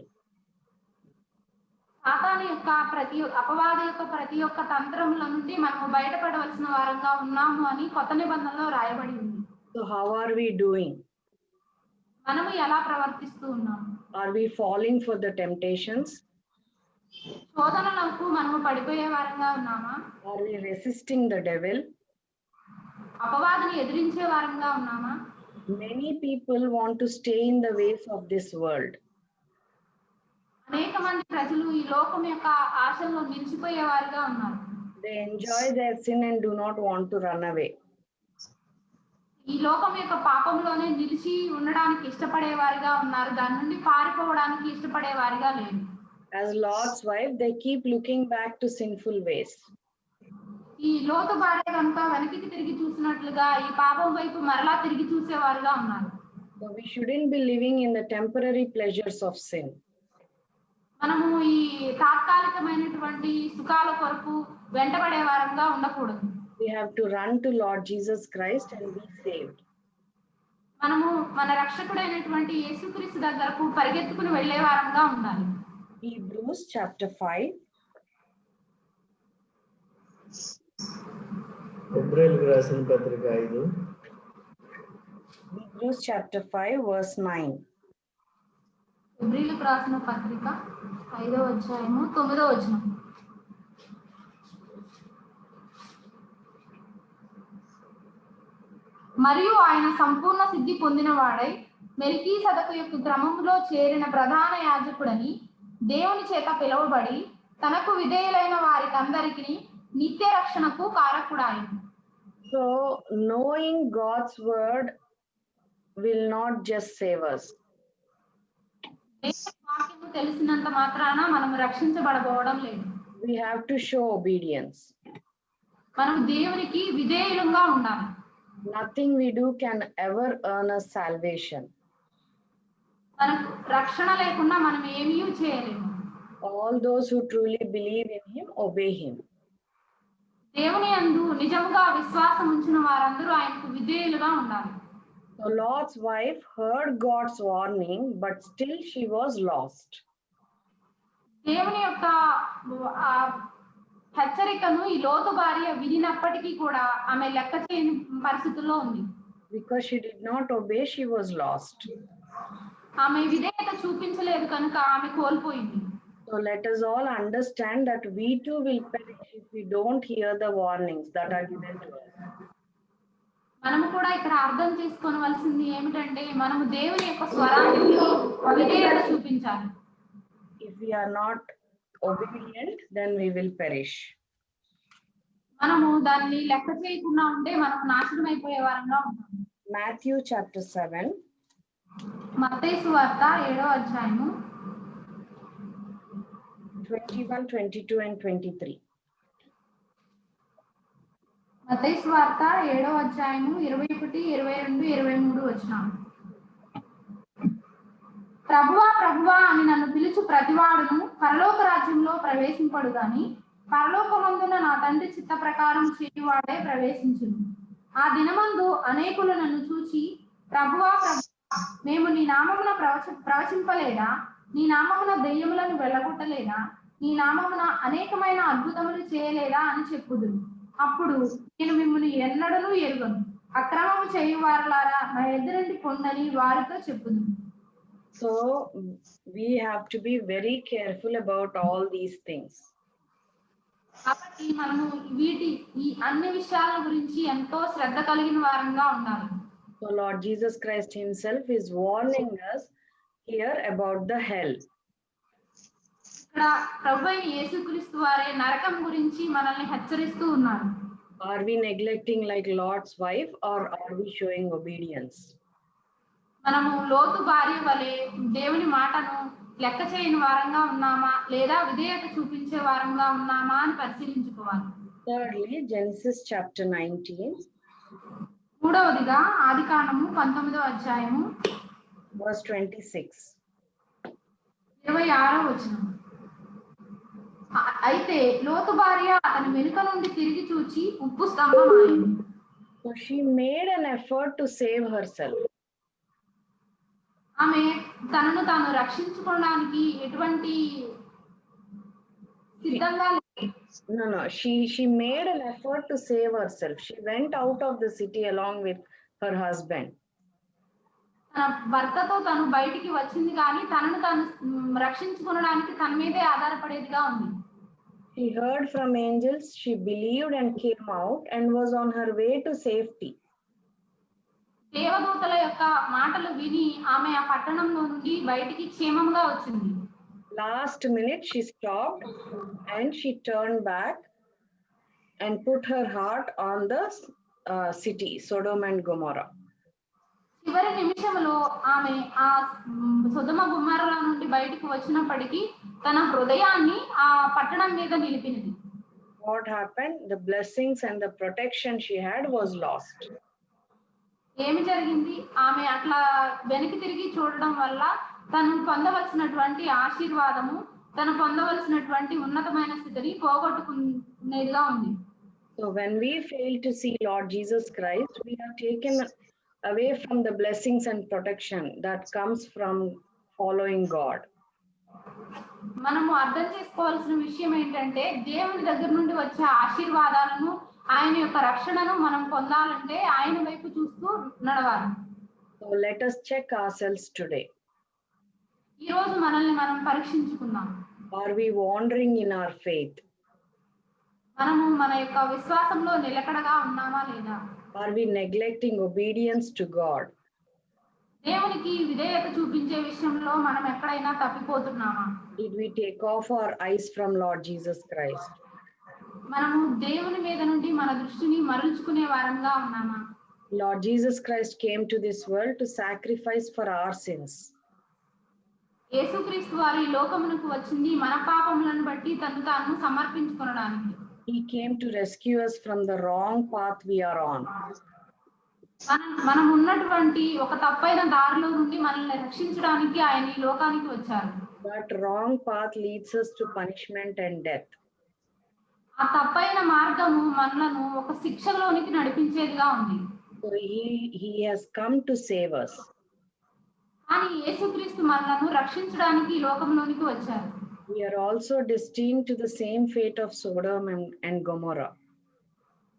సాతాను యొక్క అపవాది యొక్క ప్రతి ఒక్క తంత్రముల నుండి మనము బయటపడవలసిన వారంగా ఉన్నాము అని కొత్త నిబంధనలో రాయబడి ఉంది. So how are we doing? మనము ఎలా ప్రవర్తిస్తూ ఉన్నాము? Are we falling for the temptations? శోధనలకు మనము పడిపోయే వారంగా ఉన్నామా? Are we resisting the devil? అపవాదిని ఎదిరించే వారంగా ఉన్నామా? Many people want to stay in the ways of this world. అనేక మంది ప్రజలు ఈ లోకం యొక్క ఆశల్లో నిలిచిపోయే వారుగా ఉన్నారు. They enjoy their sin and do not want to run away. ఈ లోకం యొక్క పాపంలోనే నిలిచి ఉండడానికి ఇష్టపడే వారిగా ఉన్నారు. దాని నుండి పారిపోవడానికి ఇష్టపడే వారిగా లేరు. As Lot's wife, they keep looking back to sinful ways. ఈ లోతు భార్య కనుక వెనక్కి తిరిగి చూసినట్లుగా ఈ పాపం వైపు మరలా తిరిగి చూసేవారుగా ఉన్నారు. So we shouldn't be living in the temporary pleasures of sin. మనము ఈ తాత్కాలికమైనటువంటి సుఖాల కొరకు వెంటబడే వారంగా ఉండకూడదు. We have to run to Lord Jesus Christ and be saved. మనము మన రక్షకుడైనటువంటి యేసుక్రీస్తు దగ్గరకు పరిగెత్తుకుని వెళ్ళే వారంగా ఉండాలి. Hebrews chapter 5. హెబ్రీయులకు రాసిన పత్రిక 5. Hebrews chapter 5 verse 9. హెబ్రీయులకు రాసిన పత్రిక 5వ అధ్యాయము 9వ వచనం. మరియు ఆయన సంపూర్ణ సిద్ధి పొందిన వాడై మెల్కీసెదెకు యొక్క క్రమములో చేరిన ప్రధాన యాజకుడని దేవుని చేత పిలువబడి తనకు విధేయులైన వారికందరికీ నిత్య రక్షణకు కారకుడాయను. So knowing God's word will not just save us. దేవుని వాక్యము తెలిసినంత మాత్రాన మనము రక్షించబడబోవడం లేదు. We have to show obedience. మనం దేవునికి విధేయులుగా ఉండాలి. Nothing we do can ever earn us salvation. మనకు రక్షణ లేకుండా మనం ఏమీ చేయలేము. All those who truly believe in him obey him. దేవుని యందు నిజంగా విశ్వాసం ఉంచిన వారందరూ ఆయనకు విధేయులుగా ఉండాలి. So Lot's wife heard God's warning, but still she was lost. దేవుని యొక్క హెచ్చరికను ఈ లోతు భార్య వినినప్పటికీ కూడా ఆమె లెక్క చేయని పరిస్థితుల్లో ఉంది. Because she did not obey, she was lost. ఆమె విధేయత చూపించలేదు కనుక ఆమె కోల్పోయింది. So let us all understand that we too will perish if we don't hear the warnings that are given to us. మనము కూడా ఇక్కడ అర్థం చేసుకోవలసింది ఏమిటంటే మనము దేవుని యొక్క స్వరానికి విధేయత చూపించాలి. If we are not obedient, then we will perish. మనము దాన్ని లెక్క చేయకుండా ఉంటే మనకు నాశనం అయిపోయే వారంగా ఉంటాం. Matthew chapter 7. మత్తయి సువార్త 7వ అధ్యాయము 21, 22 and 23. మత్తయి సువార్త 7వ అధ్యాయము 21, 22, 23 వచనాలు. ప్రభువా ప్రభువా అని నన్ను పిలుచు ప్రతివాడును పరలోక రాజ్యంలో ప్రవేశింపడు గాని పరలోకమందున నా తండ్రి చిత్త ప్రకారం చేయువాడే ప్రవేశించును. ఆ దినమందు అనేకులు నన్ను చూచి ప్రభువా ప్రభువా మేము నీ నామమున ప్రవచింపలేదా, నీ నామమున దెయ్యములను వెళ్ళగొట్టలేదా, నీ నామమున అనేకమైన అద్భుతములు చేయలేదా అని చెప్పుదురు. అప్పుడు నేను మిమ్మల్ని ఎన్నడూ ఎరుగను, అక్రమము చేయువారులారా నా ఎదురండి పొందని వారితో చెప్పుదురు. So we have to be very careful about all these things. కాబట్టి మనము ఈ అన్ని విషయాల గురించి ఎంతో శ్రద్ధ కలిగిన వారంగా ఉండాలి. So Lord Jesus Christ himself is warning us here about the hell. ఇక్కడ ప్రభువైన యేసుక్రీస్తు వారే నరకం గురించి మనల్ని హెచ్చరిస్తూ ఉన్నారు. Are we neglecting like Lot's wife, or are we showing obedience? మనము లోతు భార్య వలె దేవుని మాటను లెక్క చేయని వారంగా ఉన్నామా లేదా విధేయత చూపించే వారంగా ఉన్నామా అని పరిశీలించుకోవాలి. Thirdly, Genesis chapter 19. మూడవదిగా ఆదికాండము 19వ అధ్యాయము verse 26. 26వ వచనం. అయితే లోతు భార్య అతని వెనుక నుండి తిరిగి చూచి ఉప్పు స్తంభమాయెను. So she made an effort to save herself. ఆమె తనను తాను రక్షించుకోవడానికి ఎటువంటి సిద్ధంగా లేదు. No, she made an effort to save herself. She went out of the city along with her husband. తన భర్తతో తను బయటికి వచ్చింది కానీ తనను తాను రక్షించుకోవడానికి తన మీదే ఆధారపడేదిగా ఉంది. She heard from angels, she believed and came out and was on her way to safety. దేవదూతల యొక్క మాటలు విని ఆమె ఆ పట్టణంలో నుండి బయటికి క్షేమంగా వచ్చింది. Last minute she stopped and she turned back and put her heart on the city, Sodom and Gomorrah. చివరి నిమిషంలో ఆమె ఆ సొదొమ గొమొర్రా నుండి బయటికి వచ్చినప్పటికీ తన హృదయాన్ని ఆ పట్టణం మీద నిలిపినది. What happened? The blessings and the protection she had was lost. ఏమి జరిగింది? ఆమె అట్లా వెనక్కి తిరిగి చూడడం వల్ల తను పొందవలసినటువంటి ఆశీర్వాదము, తను పొందవలసినటువంటి ఉన్నతమైన స్థితిని పోగొట్టుకునేదిగా ఉంది. So when we fail to see Lord Jesus Christ, we are taken away from the blessings and protection that comes from following God. మనము అర్థం చేసుకోవాల్సిన విషయం ఏంటంటే దేవుని దగ్గర నుండి వచ్చే ఆశీర్వాదాలను, ఆయన యొక్క రక్షణను మనం పొందాలంటే ఆయన వైపు చూస్తూ నడవాలి. So let us check ourselves today. ఈ రోజు మనల్ని మనం పరీక్షించుకుందాం. Are we wandering in our faith? మనము మన యొక్క విశ్వాసంలో నిలకడగా ఉన్నామా లేదా? Are we neglecting obedience to God? దేవునికి విధేయత చూపించే విషయంలో మనం ఎక్కడైనా తప్పిపోతున్నామా? Did we take off our eyes from Lord Jesus Christ? మనము దేవుని మీద నుండి మన దృష్టిని మరల్చుకునే వారంగా ఉన్నామా? Lord Jesus Christ came to this world to sacrifice for our sins. యేసుక్రీస్తు వారు ఈ లోకమునకు వచ్చింది మన పాపములను బట్టి తను తాను సమర్పించుకొనడానికి. He came to rescue us from the wrong path we are on. మనం ఉన్నటువంటి ఒక తప్పైన దారిలో నుండి మనల్ని రక్షించడానికి ఆయన ఈ లోకానికి వచ్చారు. That wrong path leads us to punishment and death. ఆ తప్పైన మార్గము మనలను ఒక శిక్షలోనికి నడిపించేదిగా ఉంది. So he has come to save us. కానీ యేసుక్రీస్తు మనలను రక్షించడానికి ఈ లోకంలోనికి వచ్చారు. We are also destined to the same fate of Sodom and Gomorrah.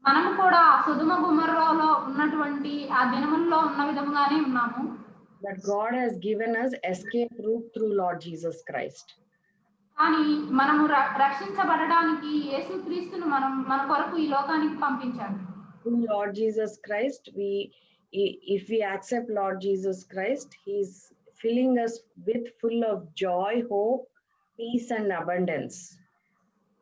మనము కూడా సొదొమ గొమొర్రాలో ఉన్నటువంటి ఆ దినముల్లో ఉన్న విధముగానే ఉన్నాము. But God has given us escape route through Lord Jesus Christ. కానీ మనము రక్షించబడడానికి యేసుక్రీస్తును మన కొరకు ఈ లోకానికి పంపించారు. Through Lord Jesus Christ, if we accept Lord Jesus Christ, He is filling us with full of joy, hope, peace and abundance.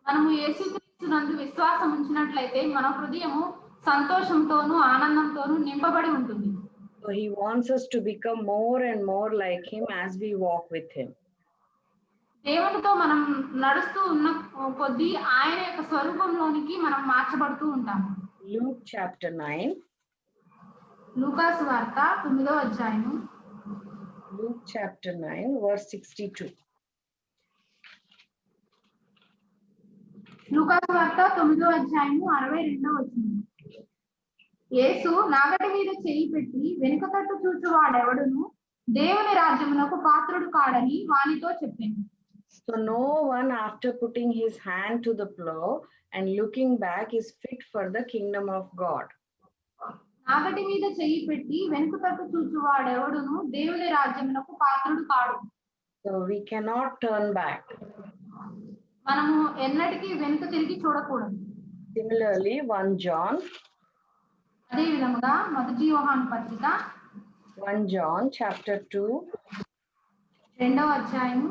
మనము యేసుక్రీస్తునందు విశ్వాసం ఉంచినట్లయితే మన హృదయము సంతోషంతోను ఆనందంతోను నింపబడి ఉంటుంది. So He wants us to become more and more like Him as we walk with Him. దేవునితో మనం నడుస్తూ ఉన్న కొద్దీ ఆయన యొక్క స్వరూపంలోనికి మనం మార్చబడుతూ ఉంటాము. Luke chapter 9. లూకా సువార్త 9వ అధ్యాయము. Luke chapter 9 verse 62. లూకా సువార్త 9వ అధ్యాయము 62వ వచనం. యేసు నాగటి మీద చేయి పెట్టి వెనుక తట్టు చూచువాడెవడును దేవుని రాజ్యమునకు పాత్రుడు కాడని వానితో చెప్పాను. So no one after putting his hand to the plow and looking back is fit for the kingdom of God. నాగటి మీద చేయి పెట్టి వెనుక తట్టు చూచువాడెవడును దేవుని రాజ్యమునకు పాత్రుడు కాడు. So we cannot turn back. మనము ఎన్నటికీ వెనుక తిరిగి చూడకూడదు. Similarly, 1 John. అదే విధముగా మొదటి యోహాను పత్రిక 1 John chapter 2. 2వ అధ్యాయము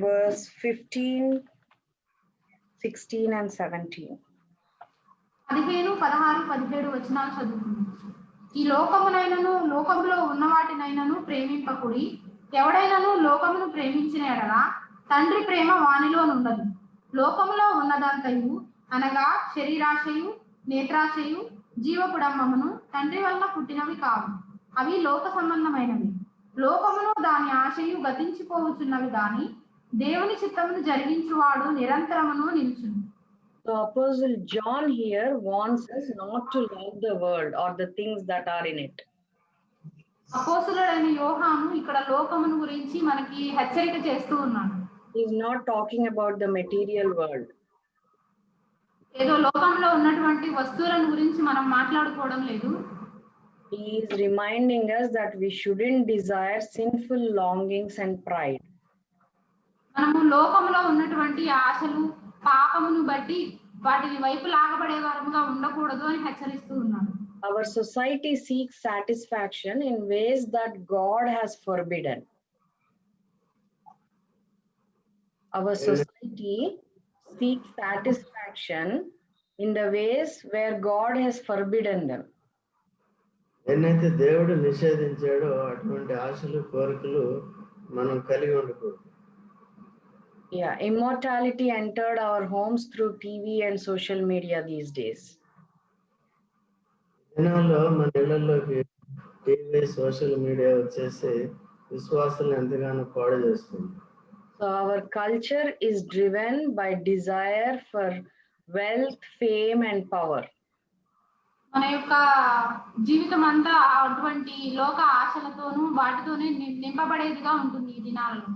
verse 15, 16 and 17. 15, 16, 17 వచనాలు చదువుకుందాం. ఈ లోకమునైనను లోకములో ఉన్న వాటినైనను ప్రేమింపకుడి. ఎవడైనను లోకమును ప్రేమించిన ఎడల తండ్రి ప్రేమ వానిలో నుండదు. లోకములో ఉన్నదంతయు అనగా శరీరాశయు, నేత్రాశయు, జీవపుడమ్మమును తండ్రి వలన పుట్టినవి కావు. అవి లోక సంబంధమైనవి. లోకమును దాని ఆశయు గతించిపోవచ్చున్నవి గాని దేవుని చిత్తమును జరిగించువాడు నిరంతరమును నిలుచును. So Apostle John here wants us not to love the world or the things that are in it. అపోస్తలుడైన యోహాను ఇక్కడ లోకమును గురించి మనకి హెచ్చరిక చేస్తూ ఉన్నాడు. He is not talking about the material world. ఏదో లోకంలో ఉన్నటువంటి వస్తువులను గురించి మనం మాట్లాడుకోవడం లేదు. He is reminding us that we shouldn't desire sinful longings and pride. మనము లోకములో ఉన్నటువంటి ఆశలు పాపమును బట్టి వాటిని వైపు లాగబడే వారముగా ఉండకూడదు అని హెచ్చరిస్తూ ఉన్నాడు. Our society seeks satisfaction in ways that God has forbidden. Our society seeks satisfaction in the ways where God has forbidden them. ఎన్నైతే దేవుడు నిషేధించాడో అటువంటి ఆశలు కోరికలు మనం కలిగి ఉండకూడదు. Yeah, immortality entered our homes through TV and social media these days. దినాల్లో మన ఇళ్లలోకి టీవీ సోషల్ మీడియా వచ్చేసి విశ్వాసాలను ఎంతగానో పాడు చేస్తుంది. So our culture is driven by desire for wealth, fame, and power. మన యొక్క జీవితం అంతా అటువంటి లోక ఆశలతోనూ వాటితోనే నింపబడేదిగా ఉంటుంది ఈ దినాలలో.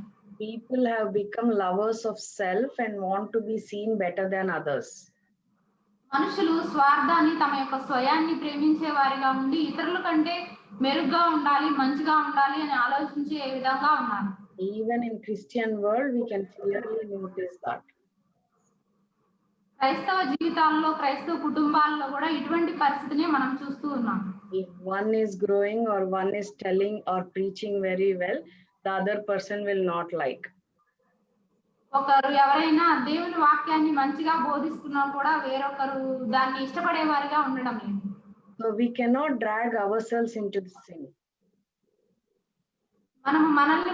People have become lovers of self and want to be seen better than others. మనుషులు స్వార్థాన్ని తమ యొక్క స్వయాన్ని ప్రేమించే వారిగా ఉండి ఇతరుల కంటే మెరుగ్గా ఉండాలి, మంచిగా ఉండాలి అని ఆలోచించే విధంగా ఉన్నారు. Even in Christian world, we can clearly notice that. క్రైస్తవ జీవితాల్లో, క్రైస్తవ కుటుంబాల్లో కూడా ఇటువంటి పరిస్థితిని మనం చూస్తూ ఉన్నాం. If one is growing or one is telling or preaching very well, the other person will not like. ఒకరు ఎవరైనా దేవుని వాక్యాన్ని మంచిగా బోధిస్తున్నా కూడా వేరొకరు దాన్ని ఇష్టపడే వారిగా ఉండడం లేదు. So we cannot drag ourselves into the sin.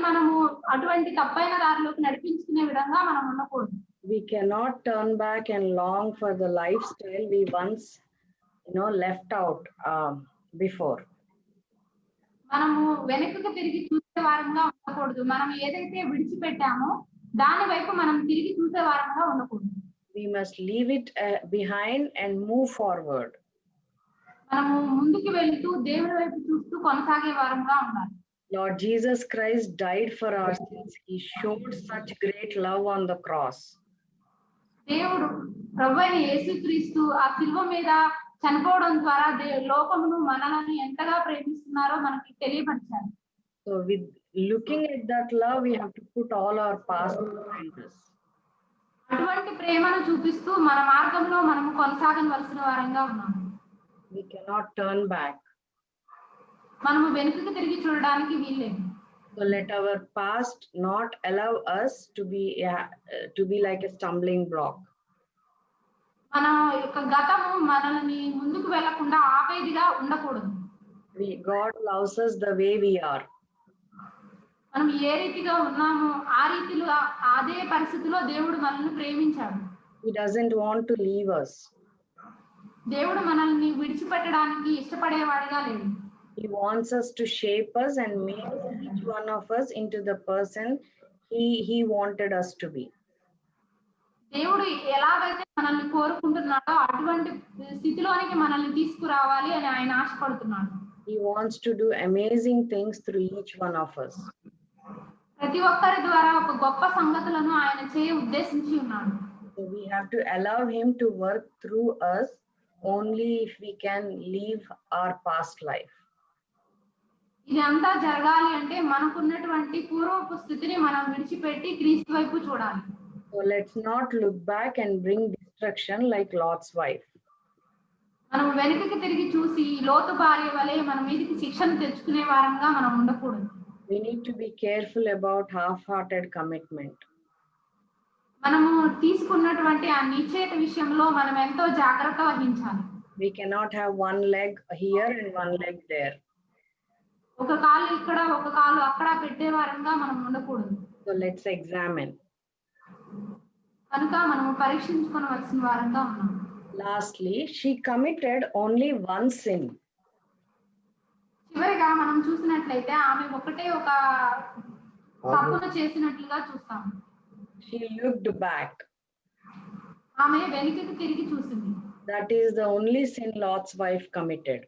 మనము అటువంటి తప్పైన దారిలోకి నడిపించుకునే విధంగా మనం ఉండకూడదు. We cannot turn back and long for the lifestyle we once, left out before. మనము వెనక్కి తిరిగి చూసే వారంగా ఉండకూడదు. మనం ఏదైతే విడిచిపెట్టామో దాని వైపు మనం తిరిగి చూసే వారంగా ఉండకూడదు. We must leave it behind and move forward. మనము ముందుకు వెళ్తూ దేవుని వైపు చూస్తూ కొనసాగే వారంగా ఉండాలి. Lord Jesus Christ died for our sins. He showed such great love on the cross. దేవుడు ప్రభువైన యేసుక్రీస్తు ఆ శిలువ మీద చనిపోవడం ద్వారా లోకమును మనలను ఎంతగా ప్రేమిస్తున్నారో మనకి తెలియపరిచారు. So with looking at that love, we have to put all our past behind us. అటువంటి ప్రేమను చూపిస్తూ మన మార్గంలో మనము కొనసాగవలసిన వారంగా ఉన్నాము. We cannot turn back. మనము వెనుకకు తిరిగి చూడడానికి వీల్లేదు. So let our past not allow us to be like a stumbling block. మన యొక్క గతము మనల్ని ముందుకు వెళ్లకుండా ఆపేదిగా ఉండకూడదు. God loves us the way we are. మనం ఏ రీతిగా ఉన్నామో ఆ రీతిలో అదే పరిస్థితిలో దేవుడు మనల్ని ప్రేమించాడు. He doesn't want to leave us. దేవుడు మనల్ని విడిచిపెట్టడానికి ఇష్టపడేవాడిగా లేడు. He wants us to shape us and make each one of us into the person he wanted us to be. దేవుడు ఎలాగైతే మనల్ని కోరుకుంటున్నాడో అటువంటి స్థితిలోనికి మనల్ని తీసుకురావాలి అని ఆయన ఆశపడుతున్నాడు. He wants to do amazing things through each one of us. ప్రతి ఒక్కరి ద్వారా ఒక గొప్ప సంగతులను ఆయన చేయ ఉద్దేశించి ఉన్నాడు. So we have to allow him to work through us only if we can leave our past life. ఇది అంతా జరగాలి అంటే మనకున్నటువంటి పూర్వపు స్థితిని మనం విడిచిపెట్టి క్రీస్తు వైపు చూడాలి. So let's not look back and bring destruction like Lot's wife. మనం వెనుకకి తిరిగి చూసి లోతు భార్య వలె మన మీదకి శిక్షను తెచ్చుకునే వారంగా మనం ఉండకూడదు. We need to be careful about half-hearted commitment. మనము తీసుకున్నటువంటి ఆ నిశ్చయత విషయంలో మనం ఎంతో జాగ్రత్త వహించాలి. We cannot have one leg here and one leg there. ఒక కాలు ఇక్కడ ఒక కాలు అక్కడ పెట్టే వారంగా మనం ఉండకూడదు. So let's examine. కనుక మనము పరీక్షించుకోవలసిన వారంగా ఉన్నాం. Lastly, she committed only one sin. చివరిగా మనం చూసినట్లయితే ఆమె ఒకటే ఒక తప్పును చేసినట్లుగా చూస్తాం. She looked back. ఆమె వెనుకకి తిరిగి చూసింది. That is the only sin Lot's wife committed.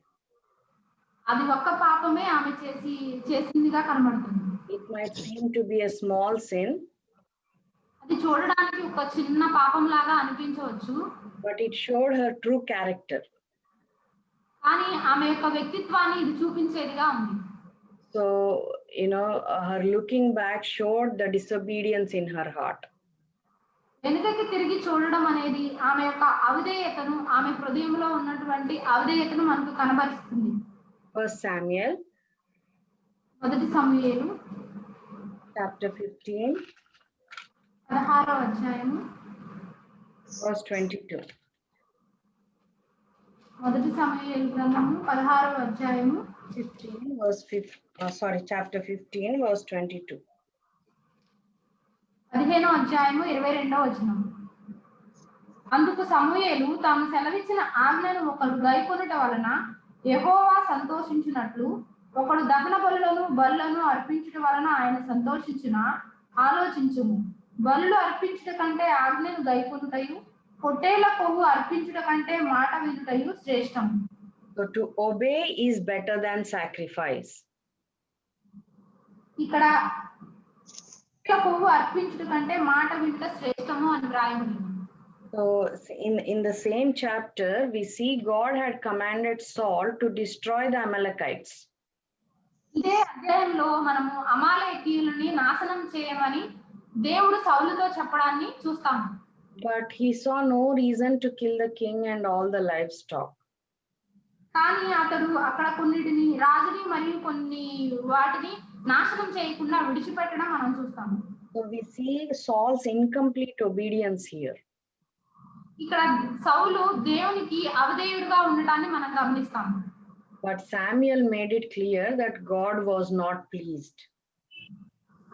అది ఒక్క పాపమే ఆమె చేసిందిగా కనబడుతుంది. It might seem to be a small sin. అది చూడడానికి ఒక చిన్న పాపం లాగా అనిపించవచ్చు. But it showed her true character. కానీ ఆమె యొక్క వ్యక్తిత్వాన్ని ఇది చూపించేదిగా ఉంది. So, her looking back showed the disobedience in her heart. వెనుకకి తిరిగి చూడడం అనేది ఆమె యొక్క అవిధేయతను, ఆమె హృదయంలో ఉన్నటువంటి అవిధేయతను మనకు కనబరుస్తుంది. First Samuel మొదటి సమూయేలు chapter 15 16వ అధ్యాయము verse 22. మొదటి సమూయేలు గ్రంథము 16వ అధ్యాయము 15 verse chapter 15 verse 22. 15వ అధ్యాయము 22వ వచనం. అందుకు సమూయేలు తాము సెలవిచ్చిన ఆజ్ఞను ఒకడు గైకొనుట వలన యెహోవా సంతోషించినట్లు ఒకడు దహన బలులను అర్పించుట వలన ఆయన సంతోషించునా ఆలోచించుము. బలులు అర్పించుట కంటే ఆజ్ఞను గైకొనుటయు పొట్టేళ్ల కొవ్వు అర్పించుట కంటే మాట వినుటయు శ్రేష్టము. So to obey is better than sacrifice. ఇక్కడ కొవ్వు అర్పించుట కంటే మాట వినుట శ్రేష్టము అని రాయబడింది. So in the same chapter, we see God had commanded Saul to destroy the Amalekites. ఇదే అధ్యాయంలో మనము అమాలేకీయులని నాశనం చేయమని దేవుడు సౌలుతో చెప్పడాన్ని చూస్తాము. But he saw no reason to kill the king and all the livestock. కానీ అతడు అక్కడ కొన్నిటిని రాజుని మరియు కొన్ని వాటిని నాశనం చేయకుండా విడిచిపెట్టడం మనం చూస్తాము. So we see Saul's incomplete obedience here. ఇక్కడ సౌలు దేవునికి అవిధేయుడుగా ఉండటాన్ని మనం గమనిస్తాము. But Samuel made it clear that God was not pleased.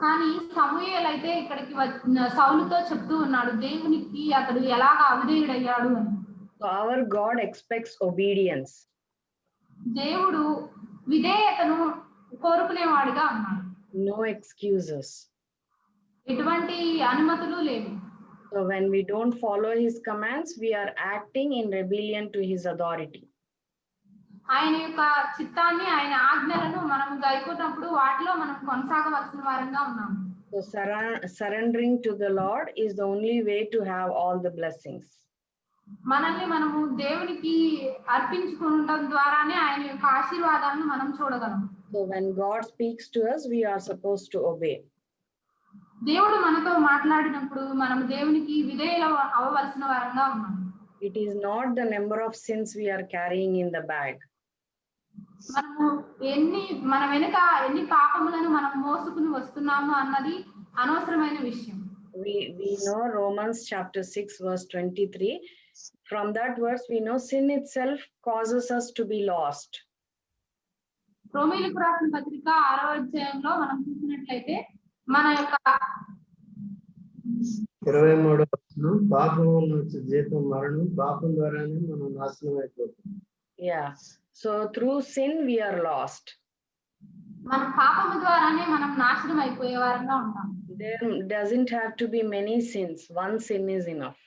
కానీ సమూయేలు అయితే ఇక్కడికి సౌలుతో చెప్తూ ఉన్నాడు దేవునికి అతడు ఎలాగ అవిధేయుడయ్యాడు అని. So our God expects obedience. దేవుడు విధేయతను కోరుకునేవాడిగా ఉన్నాడు. No excuses. ఎటువంటి అనుమతులు లేవు. So when we don't follow his commands, we are acting in rebellion to his authority. ఆయన యొక్క చిత్తాన్ని, ఆయన ఆజ్ఞలను మనం గైకొన్నప్పుడు వాటిలో మనం కొనసాగవలసిన వారంగా ఉన్నాము. So surrendering to the Lord is the only way to have all the blessings. మనల్ని మనము దేవునికి అర్పించుకోవడం ద్వారానే ఆయన యొక్క ఆశీర్వాదాలను మనం చూడగలం. So when God speaks to us, we are supposed to obey. దేవుడు మనతో మాట్లాడినప్పుడు మనం దేవునికి విధేయులు అవ్వవలసిన వారంగా ఉన్నాము. It is not the number of sins we are carrying in the bag. మన వెనుక ఎన్ని పాపములను మనం మోసుకుని వస్తున్నాము అన్నది అనవసరమైన విషయం. We know Romans chapter 6 verse 23. From that verse we know sin itself causes us to be lost. రోమీయులకు రాసిన పత్రిక 6వ అధ్యాయంలో మనం చూసినట్లయితే మన యొక్క 23వ వచనం, పాపం వలన వచ్చే జీతం మరణం, పాపం ద్వారానే మనం నాశనం అయిపోతాం. Yeah. So through sin we are lost. మన పాపము ద్వారానే మనం నాశనం అయిపోయే వారంగా ఉంటాం. There doesn't have to be many sins. One sin is enough.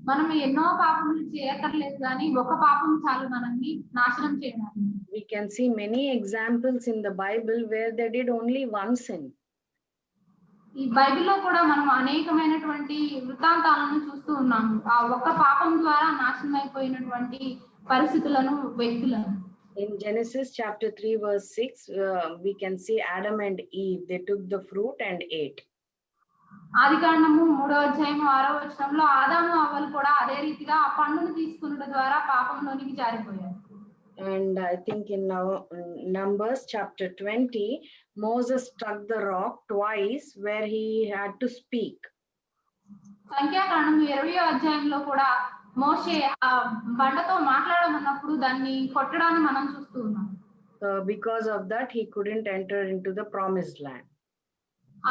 మనం ఎన్నో పాపములు చేయక్కర్లేదు కానీ ఒక పాపం చాలు మనల్ని నాశనం చేయడానికి. We can see many examples in the Bible where they did only one sin. ఈ బైబిల్లో కూడా మనం అనేకమైనటువంటి వృత్తాంతాలను చూస్తూ ఉన్నాము. ఆ ఒక్క పాపం ద్వారా నాశనం అయిపోయినటువంటి పరిస్థితులను, వ్యక్తులను. In Genesis chapter 3 verse 6, we can see Adam and Eve. They took the fruit and ate. ఆదికాండము 3వ అధ్యాయం 6వ వచనంలో ఆదాము అవ్వలు కూడా అదే రీతిగా ఆ పండును తీసుకున్నట ద్వారా పాపంలోనికి జారిపోయారు. And I think in Numbers chapter 20, Moses struck the rock twice where he had to speak. సంఖ్యాకాండము 20వ అధ్యాయంలో కూడా మోషే ఆ బండతో మాట్లాడమన్నప్పుడు దాన్ని కొట్టడాన్ని మనం చూస్తూ ఉన్నాం. So because of that, he couldn't enter into the promised land.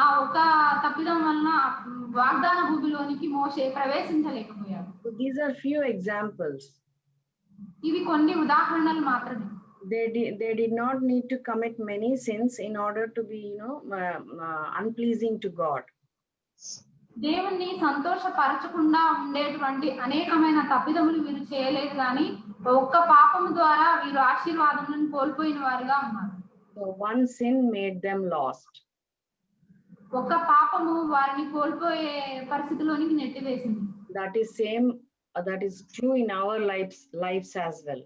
ఆ ఒక తప్పిదం వలన వాగ్దాన భూమిలోనికి మోషే ప్రవేశించలేకపోయాడు. So these are few examples. ఇవి కొన్ని ఉదాహరణలు మాత్రమే. They did not need to commit many sins in order to be, unpleasing to God. దేవుణ్ణి సంతోషపరచకుండా ఉండేటువంటి అనేకమైన తప్పిదములు వీరు చేయలేదు కానీ ఒక్క పాపము ద్వారా వీరు ఆశీర్వాదములను కోల్పోయిన వారుగా ఉన్నారు. So one sin made them lost. ఒక్క పాపము వారిని కోల్పోయే పరిస్థితిలోనికి నెట్టివేసింది. That is true in our lives as well.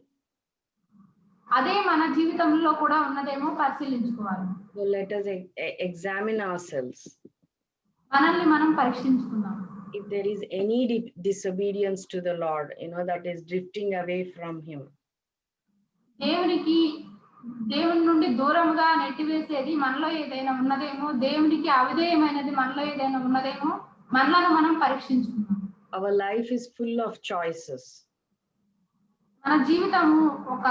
అదే మన జీవితంలో కూడా ఉన్నదేమో పరిశీలించుకోవాలి. So let us examine ourselves. మనల్ని మనం పరీక్షించుకుందాం. If there is any disobedience to the Lord, that is drifting away from him. దేవుని నుండి దూరంగా నెట్టివేసేది మనలో ఏదైనా ఉన్నదేమో, దేవునికి అవిధేయమైనది మనలో ఏదైనా ఉన్నదేమో, మనలను మనం పరీక్షించుకుందాం. Our life is full of choices. మన జీవితము ఒక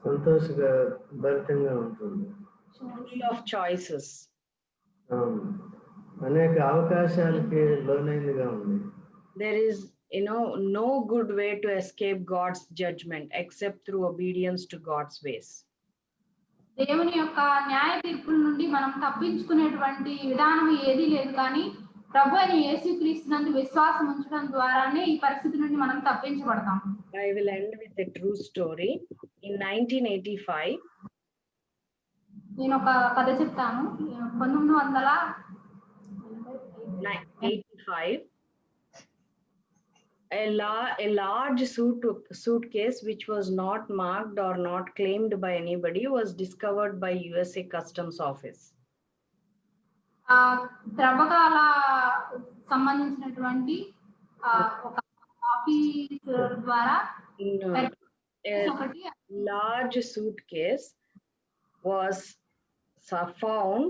సంతోషభరితంగా ఉంటుంది. Full of choices. అనేక అవకాశాలకి లోనైనదిగా ఉంది. There is no good way to escape God's judgment except through obedience to God's ways. దేవుని యొక్క న్యాయ తీర్పుల నుండి మనం తప్పించుకునేటువంటి విధానం ఏదీ లేదు, కానీ ప్రభు అయిన యేసుక్రీస్తునందు విశ్వాసం ఉంచడం ద్వారానే ఈ పరిస్థితి నుండి మనం తప్పించబడతాం. I will end with a true story. In 1985, నేను ఒక కథ చెప్తాను. 1985, a large suitcase which was not marked or not claimed by anybody was discovered by USA Customs Office. ద్రవ్యకాల సంబంధించినటువంటి ఒక ఆఫీసర్ ద్వారా A large suitcase was found.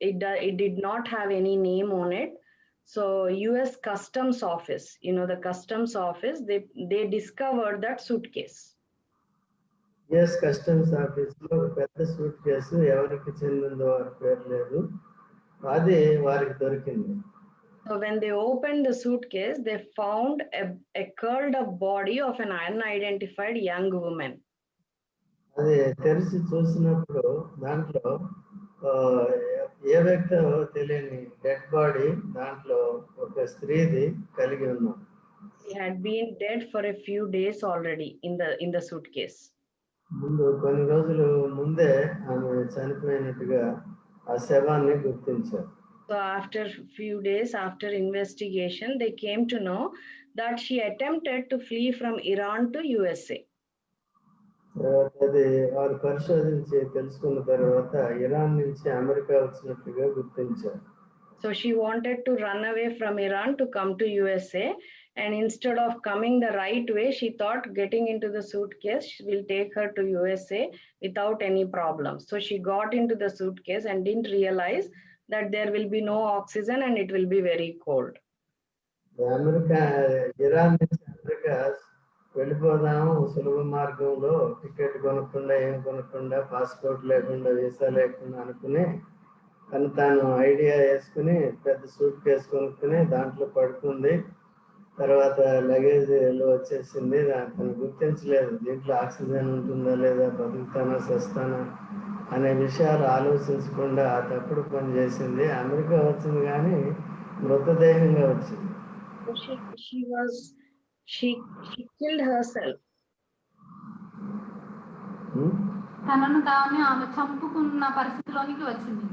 It did not have any name on it. So US Customs Office, the Customs Office, they discovered that suitcase. US Customs Office లో పెద్ద సూట్ కేసు ఎవరికి చెందిందో వారి పేరు లేదు, అది వారికి దొరికింది. So when they opened the suitcase, they found a curled up body of an unidentified young woman. అది తెరిచి చూసినప్పుడు దాంట్లో ఏ వ్యక్తో తెలియని డెడ్ బాడీ దాంట్లో ఒక స్త్రీది కలిగి ఉన్నాం. She had been dead for a few days already in the suitcase. ముందు కొన్ని రోజులు ముందే ఆమె చనిపోయినట్టుగా ఆ శవాన్ని గుర్తించారు. So after few days after investigation, they came to know that she attempted to flee from Iran to USA. అది వారు పరిశోధించి తెలుసుకున్న తర్వాత ఇరాన్ నుంచి అమెరికా వచ్చినట్టుగా గుర్తించారు. So she wanted to run away from Iran to come to USA, and instead of coming the right way, she thought getting into the suitcase will take her to USA without any problem. So she got into the suitcase and didn't realize that there will be no oxygen and it will be very cold. America Iran నుంచి అమెరికా వెళ్ళిపోదాము సులభ మార్గంలో, టికెట్ కొనకుండా ఏం కొనకుండా, పాస్పోర్ట్ లేకుండా, వీసా లేకుండా అనుకుని తాను ఐడియా వేసుకుని పెద్ద సూట్ కేసు కొనుక్కుని దాంట్లో పడుకుంది. తర్వాత లగేజ్ వచ్చేసింది. తను గుర్తించలేదు దీంట్లో ఆక్సిజన్ ఉంటుందా లేదా, బతుకుతానా చస్తానా అనే విషయాలు ఆలోచించకుండా ఆ తప్పుడు పని చేసింది. అమెరికా వచ్చింది కానీ మృతదేహంగా వచ్చింది. She killed herself. తనను తాను ఆమె చంపుకున్న పరిస్థితిలోనికి వచ్చింది.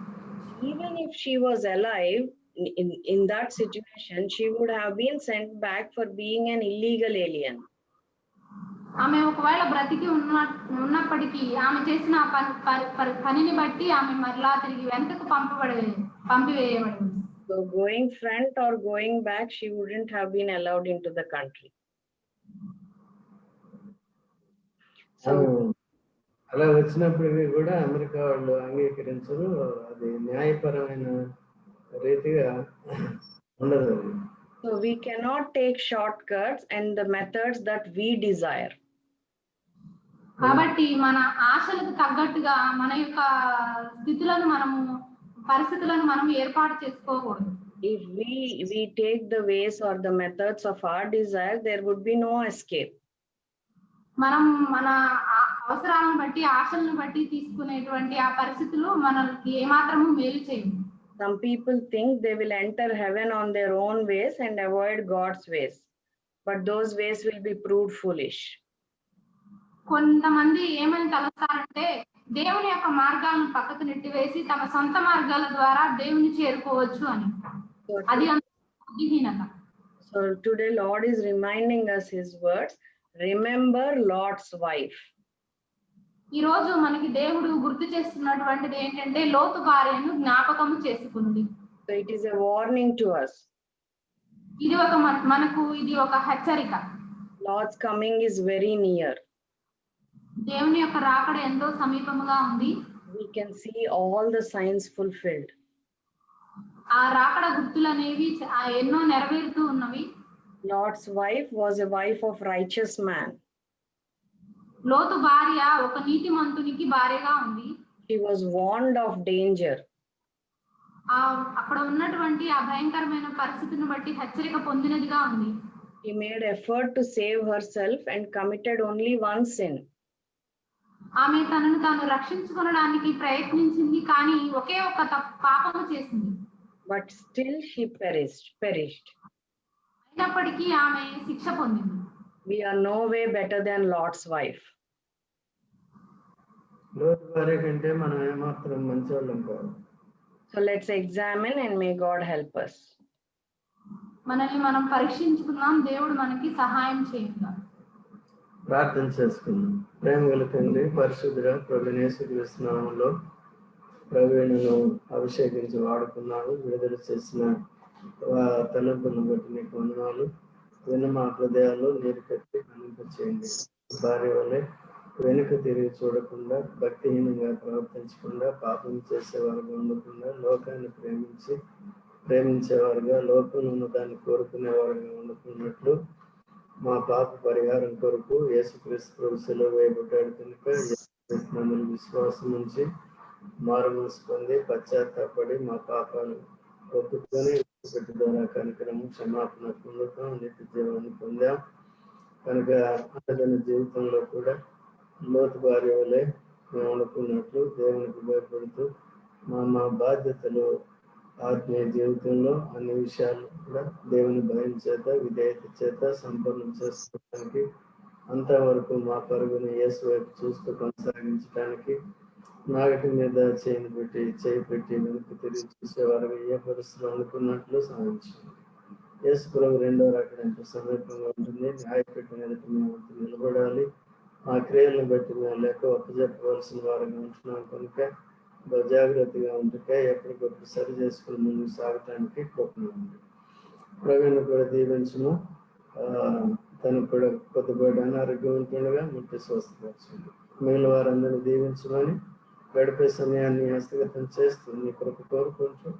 Even if she was alive in that situation, she would have been sent back for being an illegal alien. ఆమె ఒకవేళ బ్రతికి ఉన్నప్పటికీ ఆమె చేసిన పనిని బట్టి ఆమె మరలా తిరిగి వెనకకు పంపివేయబడింది. So going front or going back, she wouldn't have been allowed into the country. So అలా వచ్చినప్పటికీ కూడా అమెరికా వాళ్ళు అంగీకరించరు. అది న్యాయపరమైన రీతిగా ఉండదు. So we cannot take shortcuts and the methods that we desire. కాబట్టి మన ఆశలకు తగ్గట్టుగా మన యొక్క పరిస్థితులను మనం ఏర్పాటు చేసుకోకూడదు. If we take the ways or the methods of our desire, there would be no escape. మనం మన అవసరాలను బట్టి ఆశలను బట్టి తీసుకునేటువంటి ఆ పరిస్థితులు మనకి ఏమాత్రము మేలు చేయవు. Some people think they will enter heaven on their own ways and avoid God's ways, but those ways will be proved foolish. కొంతమంది ఏమని తలస్తారంటే దేవుని యొక్క మార్గాలను పక్కకు నెట్టివేసి తమ సొంత మార్గాల ద్వారా దేవుని చేరుకోవచ్చు అని. అది బుద్ధిహీనత. So today Lord is reminding us his words. Remember Lot's wife. ఈ రోజు మనకి దేవుడు గుర్తు చేస్తున్నటువంటిది ఏంటంటే లోతు భార్యను జ్ఞాపకము చేసుకుంది. So it is a warning to us. ఇది ఒక మనకు ఇది ఒక హెచ్చరిక. Lord's coming is very near. దేవుని యొక్క రాకడ ఎంతో సమీపముగా ఉంది. We can see all the signs fulfilled. ఆ రాకడ గుర్తులు అనేవి ఎన్నో నెరవేరుతూ ఉన్నవి. Lord's wife was a wife of righteous man. లోతు భార్య ఒక నీతిమంతునికి భార్యగా ఉంది. She was warned of danger. అక్కడ ఉన్నటువంటి ఆ భయంకరమైన పరిస్థితిని బట్టి హెచ్చరిక పొందినదిగా ఉంది. She made effort to save herself and committed only one sin. ఆమె తనను తాను రక్షించుకోవడానికి ప్రయత్నించింది, కానీ ఒకే ఒక పాపము చేసింది. But still she perished. అయినప్పటికీ ఆమె శిక్ష పొందింది. We are no way better than Lord's wife. లోతు భార్య కంటే మనం ఏమాత్రం మంచివాళ్ళం కాదు. So let's examine and may God help us. మనల్ని మనం పరీక్షించుకుందాం, దేవుడు మనకి సహాయం చేయండి. ప్రార్థన చేసుకుందాం. ప్రేమ గల తండ్రి, పరిశుద్ధుడా, ప్రభువైన యేసుక్రీస్తు నామములో ప్రవీణను అభిషేకించి వాడుకున్నాను. విడుదల చేసిన తలంపులను బట్టి నీకు వందనాలు. విన్న మా హృదయాల్లో నీరు కట్టి కనిపించేయండి. భార్య వల్లే వెనుక తిరిగి చూడకుండా, భక్తిహీనంగా ప్రవర్తించకుండా, పాపం చేసేవారుగా ఉండకుండా, లోకాన్ని ప్రేమించేవారుగా, లోకంలో ఉన్న దాన్ని కోరుకునేవారుగా ఉండకున్నట్లు మా పాప పరిహారం కొరకు యేసుక్రీస్తు సెలవు వేయబడ్డాడు కనుక యేసుక్రీస్తు విశ్వాసం నుంచి మారు మనసు పొంది పశ్చాత్తాపడి మా పాపాలు ఒప్పుకొని పెట్టి ద్వారా కనుకరము క్షమాపణ పొందుతాం, నిత్య జీవాన్ని పొందాం. కనుక అతని జీవితంలో కూడా లోతు భార్య వలె మేము అనుకున్నట్లు దేవునికి భయపడుతూ మా బాధ్యతలు ఆత్మీయ జీవితంలో అన్ని విషయాలు కూడా దేవుని భయం చేత, విధేయత చేత సంపూర్ణం చేసుకోవడానికి, అంతవరకు మా పరుగుని యేసు వైపు చూస్తూ కొనసాగించడానికి నాగటి మీద చేయి పెట్టి వెనుక తిరిగి చూసేవారు ఏ పరిస్థితులు అనుకున్నట్లు సాధించండి. యేసు ప్రభు రెండో రాకడ ఎంతో సమీపంగా ఉంటుంది. న్యాయపీఠం ఎదుట మేము నిలబడాలి. మా క్రియలను బట్టి మేము లెక్క ఒప్పజెప్పవలసిన వారిగా ఉంటున్నాం కనుక జాగ్రత్తగా ఉంటే ఎప్పటికప్పుడు సరి చేసుకుని ముందుకు సాగటానికి కృపణండి. ప్రవీణ్ కూడా దీవించము. తనకు కూడా కొద్దిపాటి అనారోగ్యం ఉంటుండగా ముట్టి స్వస్థపరచండి. మిగిలిన వారందరినీ దీవించమని గడిపే సమయాన్ని హస్తగతం చేస్తూ నీ కృప కోరుకుంటూ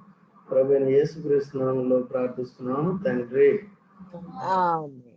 ప్రభువైన యేసుక్రీస్తు నామములో ప్రార్థిస్తున్నాము తండ్రి. Amen.